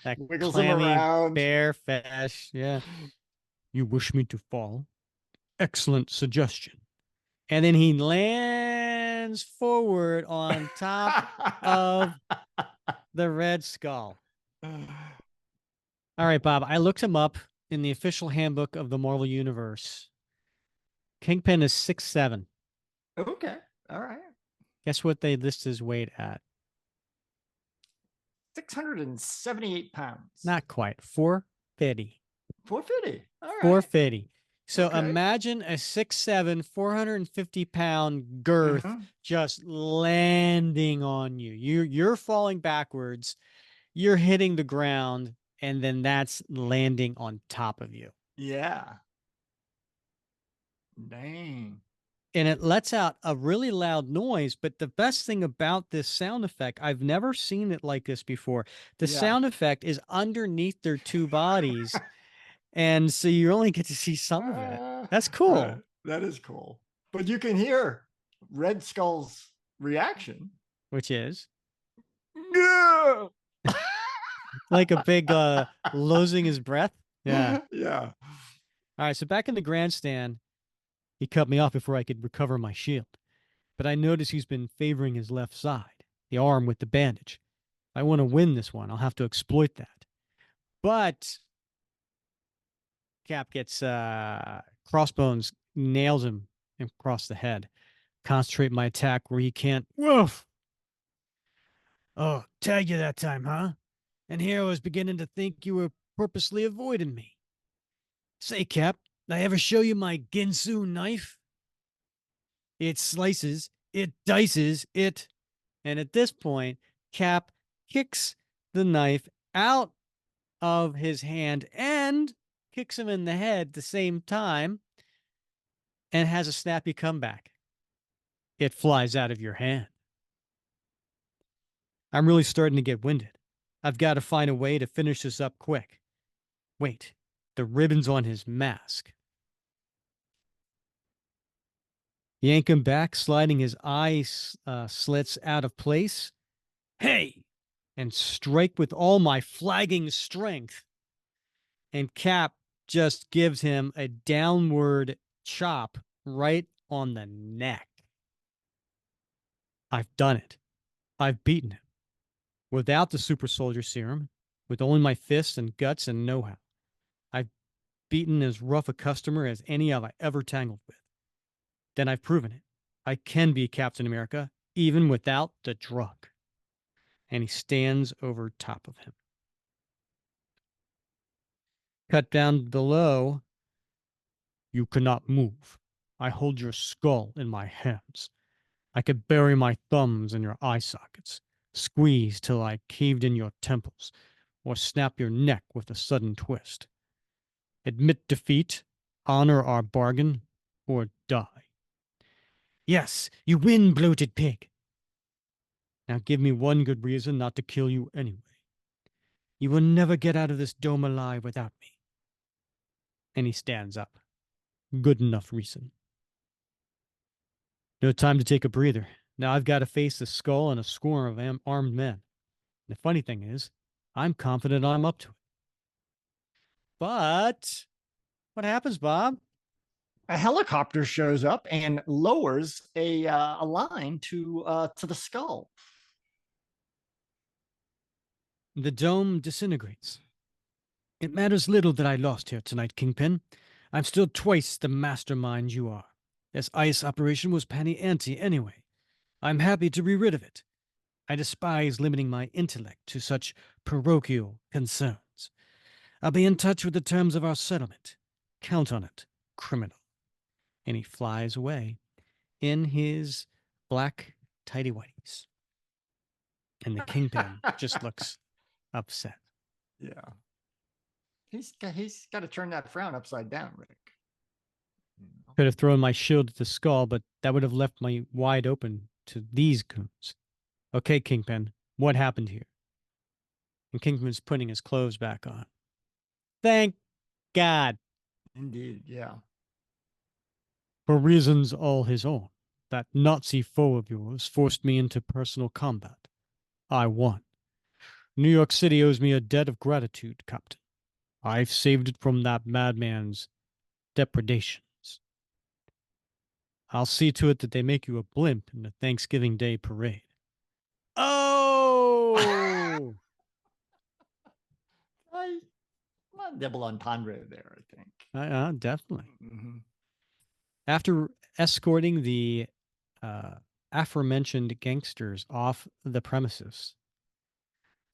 that Wiggles him clammy around. bear flesh. Yeah. You wish me to fall? Excellent suggestion. And then he lands forward on top of the Red Skull. All right, Bob, I looked him up in the official handbook of the Marvel Universe. Kingpin is 6'7". Okay. All right. Guess what they list his weight at? 678 pounds. Not quite. 450. 450. All right. 450. So Okay. imagine a 6'7", 450-pound girth just landing on you. You're falling backwards. You're hitting the ground, and then that's landing on top of you. Yeah. Dang. And it lets out a really loud noise. But the best thing about this sound effect, I've never seen it like this before. The sound effect is underneath their two bodies. And so you only get to see some of it. That's cool. That is cool. But you can hear Red Skull's reaction. Which is? Yeah. Like a big losing his breath. Yeah. Yeah. All right. So back in the grandstand, he cut me off before I could recover my shield. But I notice he's been favoring his left side, the arm with the bandage. If I want to win this one, I'll have to exploit that. But Cap gets Crossbones, nails him across the head. Concentrate my attack where he can't. Woof! Oh, tag you that time, huh? And here I was beginning to think you were purposely avoiding me. Say, Cap, did I ever show you my Ginsu knife? It slices, it dices, it. And at this point, Cap kicks the knife out of his hand and kicks him in the head at the same time and has a snappy comeback. It flies out of your hand. I'm really starting to get winded. I've got to find a way to finish this up quick. Wait, the ribbon's on his mask. Yank him back, sliding his eye slits out of place. Hey! And strike with all my flagging strength. And Cap just gives him a downward chop right on the neck. I've done it. I've beaten him. Without the Super Soldier Serum, with only my fists and guts and know how, I've beaten as rough a customer as any I've ever tangled with. Then I've proven it. I can be Captain America, even without the drug. And he stands over top of him. Cut down below, you cannot move. I hold your skull in my hands. I could bury my thumbs in your eye sockets, squeeze till I caved in your temples, or snap your neck with a sudden twist. Admit defeat, honor our bargain, or die. Yes, you win, bloated pig. Now give me one good reason not to kill you anyway. You will never get out of this dome alive without me. And he stands up. Good enough reason. No time to take a breather. Now I've got to face the skull and a score of armed men. The funny thing is, I'm confident I'm up to it. But what happens, Bob? A helicopter shows up and lowers a line to the skull. The dome disintegrates. It matters little that I lost here tonight, Kingpin. I'm still twice the mastermind you are. This ice operation was penny ante anyway. I'm happy to be rid of it. I despise limiting my intellect to such parochial concerns. I'll be in touch with the terms of our settlement. Count on it, criminal. And he flies away in his black tighty whities. And the Kingpin just looks upset. Yeah. He's got to turn that frown upside down, Rick. Could have thrown my shield at the skull, but that would have left me wide open to these goons. Okay, Kingpin, what happened here? And Kingpin's putting his clothes back on. Thank God. Indeed, yeah. For reasons all his own, that Nazi foe of yours forced me into personal combat. I won. New York City owes me a debt of gratitude, Captain. I've saved it from that madman's depredations. I'll see to it that they make you a blimp in the Thanksgiving Day parade. Oh! I double entendre there, I think. Definitely. Mm-hmm. After escorting the aforementioned gangsters off the premises,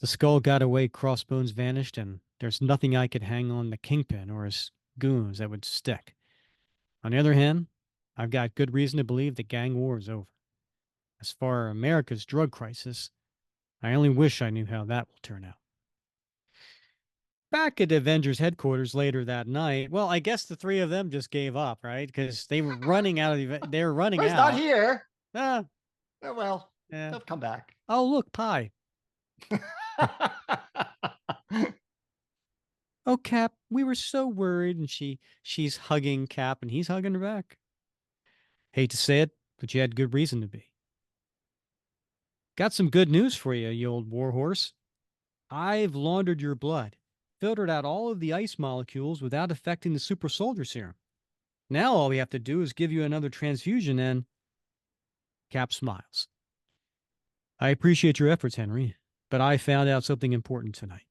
the skull got away, Crossbones vanished, and there's nothing I could hang on the Kingpin or his goons that would stick. On the other hand, I've got good reason to believe the gang war is over. As for America's drug crisis, I only wish I knew how that will turn out. Back at Avengers headquarters later that night, well, I guess the three of them just gave up, right? Because they were running out of the event. They were running Well, he's out. not here. Ah, Oh, well, yeah. he'll come back. Oh, look, pie. Oh, Cap, we were so worried. And she's hugging Cap and he's hugging her back. Hate to say it, but you had good reason to be. Got some good news for you, you old warhorse. I've laundered your blood, filtered out all of the ice molecules without affecting the super soldier serum. Now all we have to do is give you another transfusion and Cap smiles. I appreciate your efforts, Henry, but I found out something important tonight.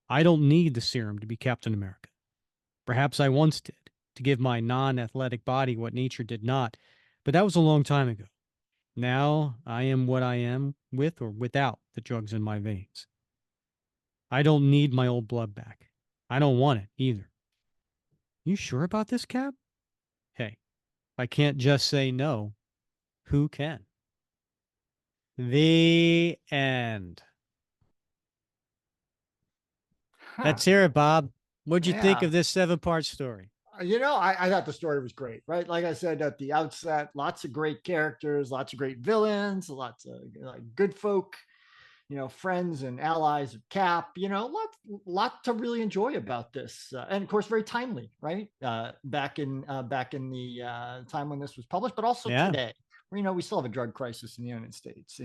I don't need the serum to be Captain America. Perhaps I once did, to give my non-athletic body what nature did not, but that was a long time ago. Now I am what I am with or without the drugs in my veins. I don't need my old blood back. I don't want it either. You sure about this, Cap? Hey, I can't just say no. Who can? The end. Let's hear it, Bob. What'd you think Yeah. of this 7-part story? I thought the story was great, right? Like I said at the outset, lots of great characters, lots of great villains, lots of good folk, friends and allies of Cap, lot to really enjoy about this. And of course, very timely, right? Back in the time when this was published, but also today, where, we still have a drug crisis in the United States.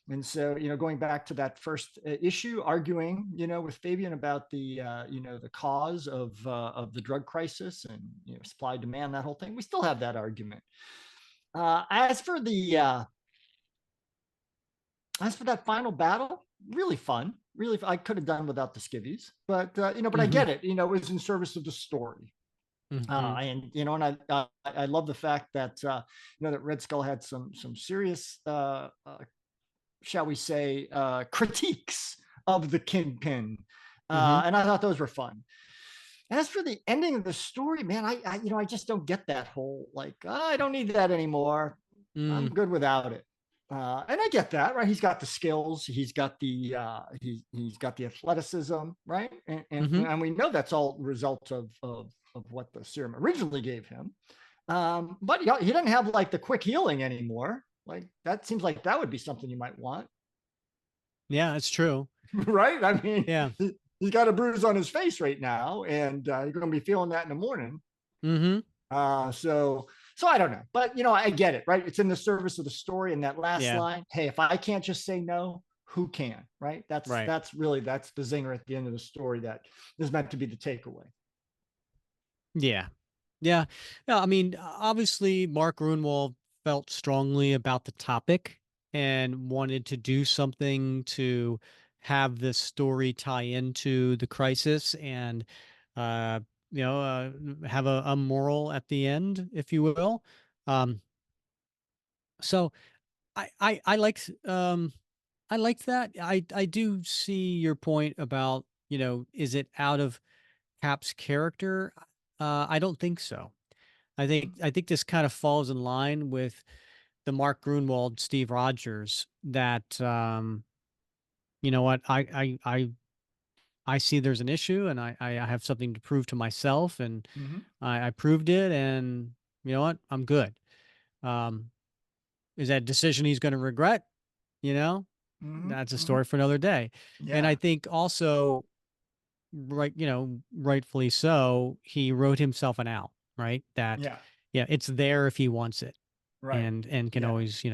And so, going back to that first issue, arguing, with Fabian about the cause of the drug crisis and supply demand, that whole thing, we still have that argument. As for that final battle, really fun. Really, I could have done without the skivvies, but but I Hmm. get it. It was in service of the story. Hmm. And and I love the fact that that Red Skull had some serious shall we say critiques of the Kingpin, Hmm. and I thought those were fun. As for the ending of the story, man, I just don't get that whole like, oh, I don't need that anymore. I'm Mm. good without it. And I get that, right? He's got the skills, he's got the athleticism, right? Hmm. And we know that's all result of what the serum originally gave him. But he doesn't have like the quick healing anymore. Like that seems like that would be something you might want, Yeah, it's true. right? I mean, Yeah. he's got a bruise on his face right now, and you're going to be feeling that in the morning. Hmm. So I don't know, but I get it, right? It's in the service of the story. And that last Yeah. line, hey, if I can't just say no, who can, right? That's Right. that's really that's the zinger at the end of the story that is meant to be the takeaway. Yeah. Yeah. Yeah. I mean, obviously, Mark Gruenwald felt strongly about the topic and wanted to do something to have this story tie into the crisis and, uh, have a moral at the end, if you will. Um, so I liked I liked that. I do see your point about, is it out of Cap's character? I don't think so. I think this kind of falls in line with the Mark Grunwald, Steve Rogers. That you know what I see there's an issue, and I have something to prove to myself, and Mm-hmm. I proved it, and you know what, I'm good. Um, is that a decision he's going to regret? You know, Mm-hmm. that's a Mm-hmm. story for another day. And I Yeah. think also, rightfully so, he wrote himself an out, right? That Yeah. yeah, it's there if he wants it, Right. and can Yeah. always,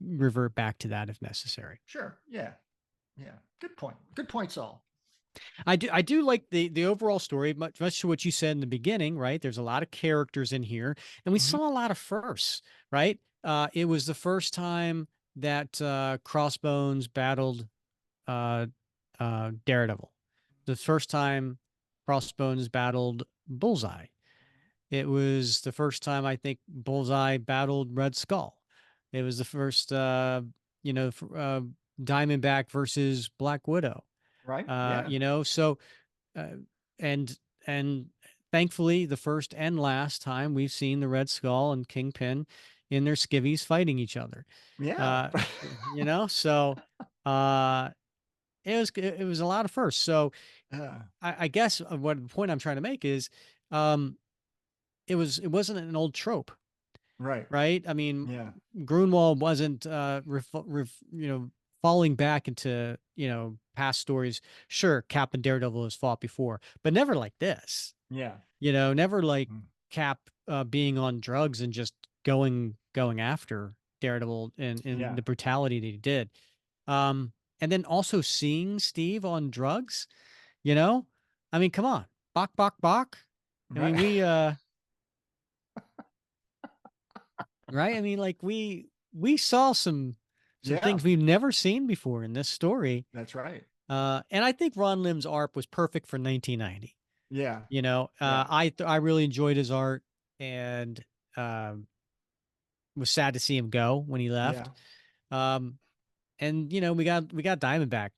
revert back to that if necessary. Sure. Yeah. Yeah. Good point. Good point, Saul. I do like the overall story, much to what you said in the beginning, right? There's a lot of characters in here, and we Mm-hmm. saw a lot of firsts, right? It was the first time that Crossbones battled uh, Daredevil. The first time Crossbones battled Bullseye. It was the first time I think Bullseye battled Red Skull. It was the first, Diamondback versus Black Widow. Right. Uh, Yeah. you know, so uh, and and thankfully, the first and last time we've seen the Red Skull and Kingpin in their skivvies fighting each other. Yeah. Uh, so uh, it was a lot of firsts. So Yeah. I guess what the point I'm trying to make is, um, it wasn't an old trope, Right. right? I mean, Yeah. Grunwald wasn't falling back into past stories. Sure, Cap and Daredevil has fought before, but never like this. Yeah. Never like Mm. Cap being on drugs and just going after Daredevil and Yeah. the brutality that he did. Um, and then also seeing Steve on drugs, you know, I mean, come on, bok bok bok. I mean, Right. we right? I mean, like we saw some Yeah. things we've never seen before in this story. That's right. And I think Ron Lim's art was perfect for 1990. Yeah. Yeah. I really enjoyed his art, and um, was sad to see him go when he left. Yeah. Um, and we got Diamondback.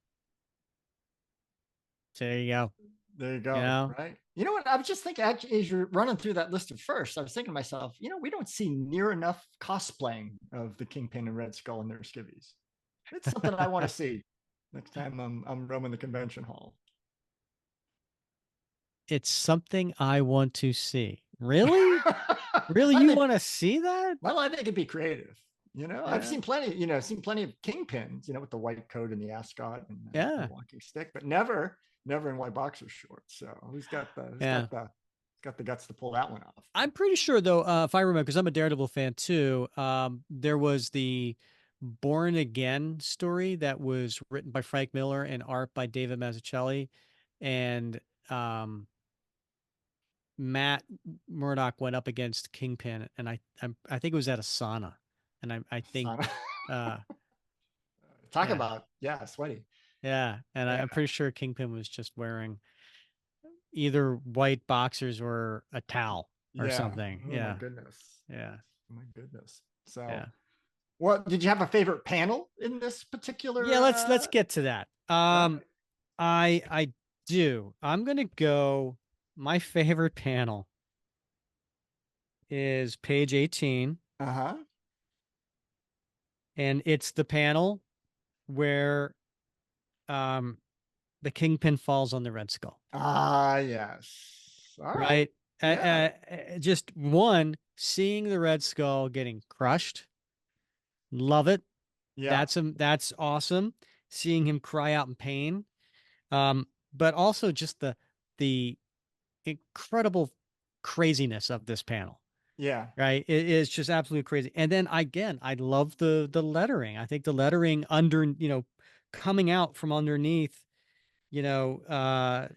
So there you go. There you You go. know, Right. You know what? I was just thinking, actually, as you're running through that list of first, I was thinking to myself, we don't see near enough cosplaying of the Kingpin and Red Skull in their skivvies. It's something I want to see next time I'm roaming the convention hall. it's something I want to see. Really, really, I you think, want to see that? well, I think it'd be creative. I've Yeah, seen plenty, seen plenty of Kingpins, with the white coat and the ascot and the yeah, walking stick, but never in white boxer shorts. So yeah. who's got the guts to pull that one off? I'm pretty sure though, if I remember, because I'm a Daredevil fan too. There was the Born Again story that was written by Frank Miller and art by David Mazzucchelli, and um, Matt Murdock went up against Kingpin, and I think it was at a sauna, and I think Son. uh, Talk yeah, about, yeah, sweaty. Yeah, and Yeah. I'm pretty sure Kingpin was just wearing either white boxers or a towel or Yeah. something. Oh my Yeah, goodness. yeah, Oh my goodness. So, yeah. what did you have a favorite panel in this Yeah, particular? let's get to that. All right. I do. I'm gonna go. My favorite panel is page 18, Uh huh. and it's the panel where um the Kingpin falls on the Red Skull. Ah, yes. All right. Right? Yeah. Just one, seeing the Red Skull getting crushed. Love it. Yeah. That's awesome. Seeing him cry out in pain. But also just the incredible craziness of this panel. Yeah. Right? It is just absolutely crazy. And then again, I love the lettering. I think the lettering under, coming out from underneath,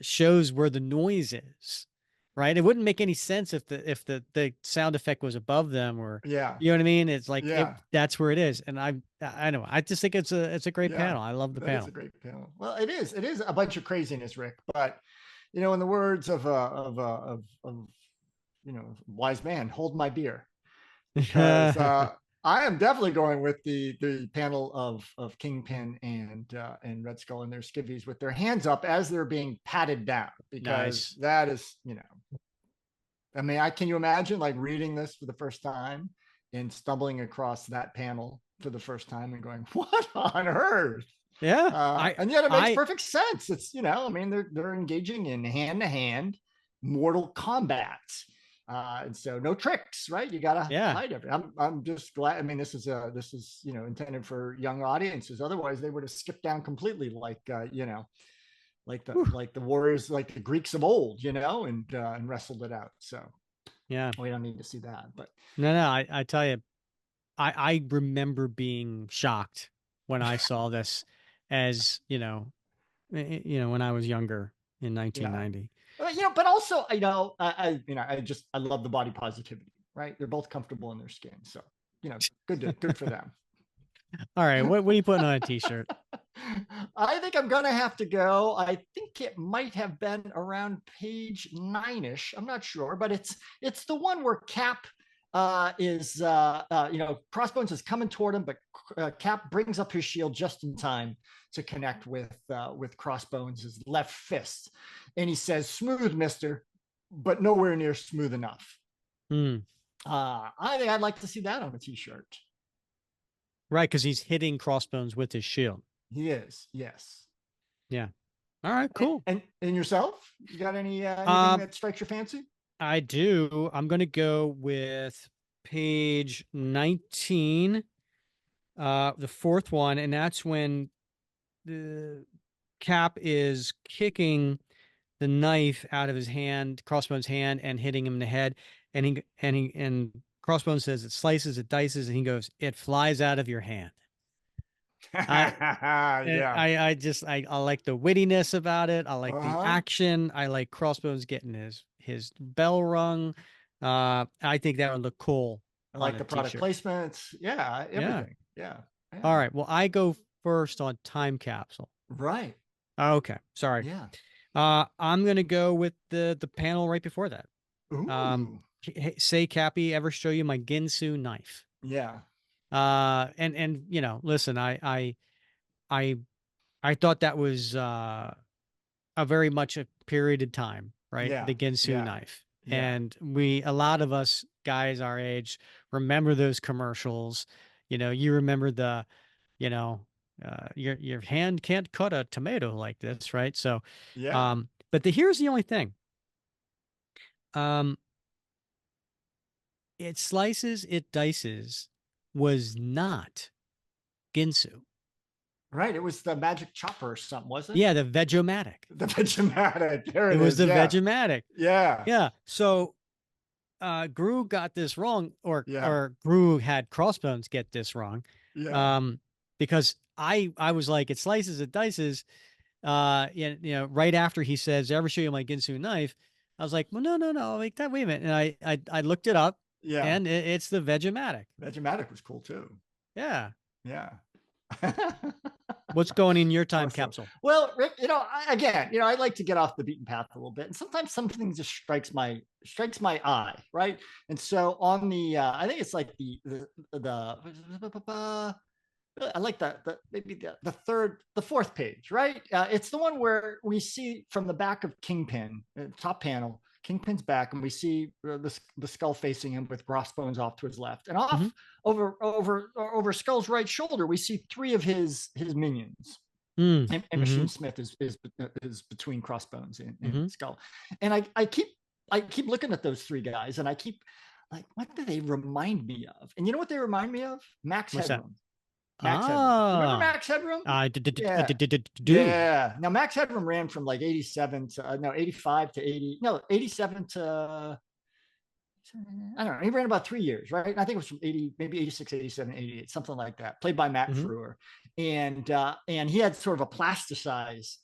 shows where the noise is. Right? It wouldn't make any sense if the sound effect was above them, or Yeah. you know what I mean? It's like Yeah. that's where it is. And I know. I just think it's a great Yeah. panel. I love the That is a panel. great panel. Well, it is. It is a bunch of craziness, Rick. But in the words of wise man, hold my beer, because I am definitely going with the panel of Kingpin and Red Skull and their skivvies with their hands up as they're being patted down, because Nice. that is, I mean, can you imagine like reading this for the first time and stumbling across that panel for the first time and going, "What on earth?" Yeah. And yet it makes I perfect sense. It's, I mean, they're engaging in hand to hand mortal combat. And so no tricks, right? You gotta yeah. fight everything. I'm just glad. I mean, this is intended for young audiences. Otherwise, they would have skipped down completely, like Whew. like the warriors, like the Greeks of old, and wrestled it out. So Yeah. we don't need to see that. But No, I tell you, I remember being shocked when I saw this as, when I was younger in yeah, 1990. but also, I love the body positivity, right? They're both comfortable in their skin, so good for them. All right, what are you putting on a t-shirt? I think I'm gonna have to go. I think it might have been around page 9ish. I'm not sure, but it's the one where Cap is Crossbones is coming toward him, but Cap brings up his shield just in time to connect with Crossbones' left fist, and he says, "Smooth, Mister, but nowhere near smooth enough." Hmm. I think I'd like to see that on a t-shirt. Right, because he's hitting Crossbones with his shield. He is, yes. Yeah. All right, cool. And yourself, you got anything Um, that strikes your fancy? I do. I'm gonna go with page 19, the fourth one, and that's when the Cap is kicking the knife out of his hand, Crossbones' hand, and hitting him in the head. And Crossbones says it slices, it dices, and he goes, "It flies out of your hand." I Yeah. I like the wittiness about it. I like the Uh-huh. action. I like Crossbones getting his bell rung. I think that would look cool I on like a the product t-shirt. placements. Yeah, Yeah. everything. Yeah. All Yeah. right. Well, I go first on Time Capsule. Right. Okay. Sorry. Yeah. I'm gonna go with the panel right before that. Um, Ooh. say Cappy, ever show you my Ginsu knife? Yeah. And listen, I I thought that was a very much a period of time, right? Yeah. The Ginsu Yeah. knife. Yeah. And a lot of us guys our age remember those commercials. You remember you know, your hand can't cut a tomato like this, right? So, Yeah. but here's the only thing. Um, it slices, it dices was not Ginsu. Right. It was the magic chopper or something, wasn't Yeah, the Vegematic. it? The Vegematic. There It it was is. the Yeah. Vegematic. Yeah. Yeah. So Gru got this wrong, or Yeah. or Gru had Crossbones get this wrong, Yeah. um, because I was like, it slices, it dices, right after he says, "Ever show you my Ginsu knife?" I was like, well, no, like that. Wait a minute, and I looked it up, Yeah. and it's the Vegematic. Vegematic was cool too. Yeah. Yeah. What's going in your time Awesome. capsule? Well, Rick, I like to get off the beaten path a little bit, and sometimes something just strikes my eye, right? And so on the, I think it's like the I like maybe the fourth page, right? It's the one where we see from the back of Kingpin, top panel, Kingpin's back, and we see the skull facing him with Crossbones off to his left, and off Mhm. over Skull's right shoulder, we see three of his minions. Mm. And Machine Mhm. Smith is between Crossbones and Mhm. Skull, and I keep looking at those three guys, and I keep like, what do they remind me of? And you know what they remind me of? Max What's that? Headroom. Max Headroom. Remember Ah, Max Headroom? I Yeah. do. Yeah. Now Max Headroom ran from like 87 to no 85 to 80, no 87 to I don't know. He ran about 3 years, right? And I think it was from 80, maybe 86, 87, 88, something like that. Played by Matt Mhm. Frewer, and he had sort of a plasticized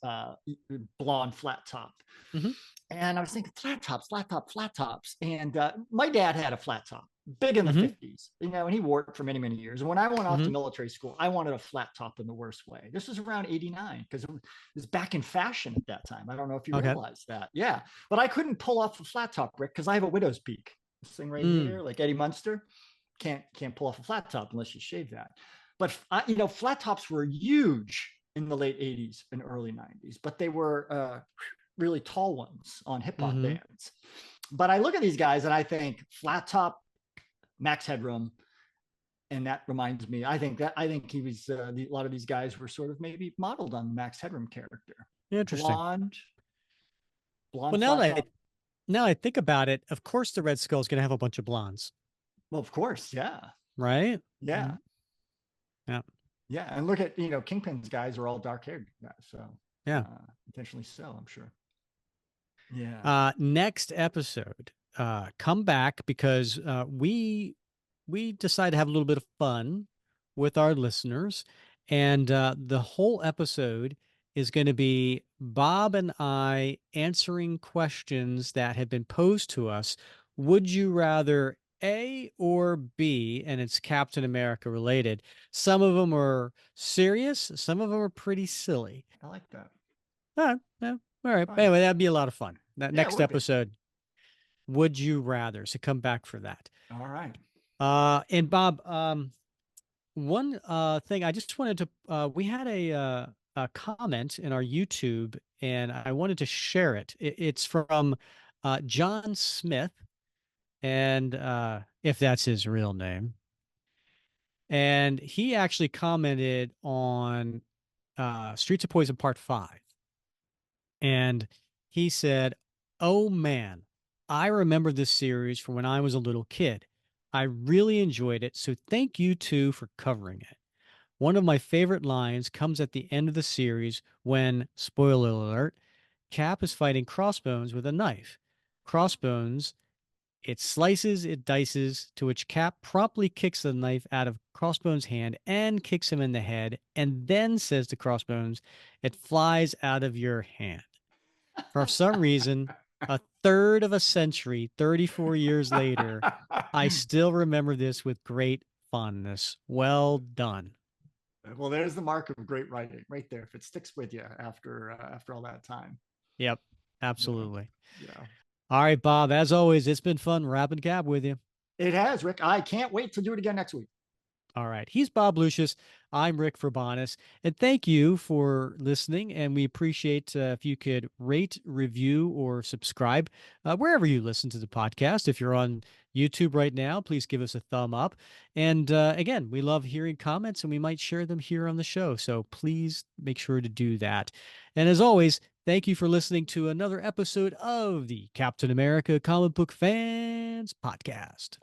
blonde flat top. Mhm. And I was thinking flat tops, flat top, flat tops. And my dad had a flat top, big in the Mhm. 50s, and he wore it for many, many years. And when I went off to Mhm. military school, I wanted a flat top in the worst way. This was around 89 because it was back in fashion at that time. I don't know if you Okay. realize that. Yeah. But I couldn't pull off a flat top, Rick, because I have a widow's peak. This thing right Mm. here, like Eddie Munster, can't pull off a flat top unless you shave that. But flat tops were huge in the late 80s and early 90s, but they were really tall ones on hip hop Mhm. bands. But I look at these guys and I think flat top, Max Headroom, and that reminds me. I think he was a lot of these guys were sort of maybe modeled on the Max Headroom character. Interesting. Blonde, Well, blonde flat top. now I think about it, of course the Red Skull's gonna have a bunch of blondes, Well, of course, yeah, right? yeah, Mhm. Yeah. yeah. And look at Kingpin's guys are all dark haired guys, so Yeah. intentionally so, I'm sure. Yeah. Next episode, come back because we decide to have a little bit of fun with our listeners, and the whole episode is going to be Bob and I answering questions that have been posed to us. Would you rather A or B? And it's Captain America related. Some of them are serious, some of them are pretty silly. I like that. Yeah, all right. Fun. Anyway, that'd be a lot of fun. That Yeah, it next would be. episode, would you rather? So come back for that. All right. And Bob, one thing I just wanted to we had a comment in our YouTube and I wanted to share it. It's from John Smith, and if that's his real name. And he actually commented on Streets of Poison Part 5. And he said, "Oh man, I remember this series from when I was a little kid. I really enjoyed it, so thank you too for covering it. One of my favorite lines comes at the end of the series when, spoiler alert, Cap is fighting Crossbones with a knife. Crossbones, it slices, it dices, to which Cap promptly kicks the knife out of Crossbones' hand and kicks him in the head, and then says to Crossbones, 'It flies out of your hand.' For some reason, a third of a century, 34 years later, I still remember this with great fondness. Well done." Well, there's the mark of great writing right there. If it sticks with you after all that time. Yep, Yeah. absolutely. Yeah. All right, Bob, as always, it's been fun wrapping cab with you. It has, Rick. I can't wait to do it again next week. All right. He's Bob Lucius. I'm Rick Verbonis. And thank you for listening. And we appreciate if you could rate, review, or subscribe wherever you listen to the podcast. If you're on YouTube right now, please give us a thumb up. And again, we love hearing comments and we might share them here on the show. So please make sure to do that. And as always, thank you for listening to another episode of the Captain America Comic Book Fans Podcast.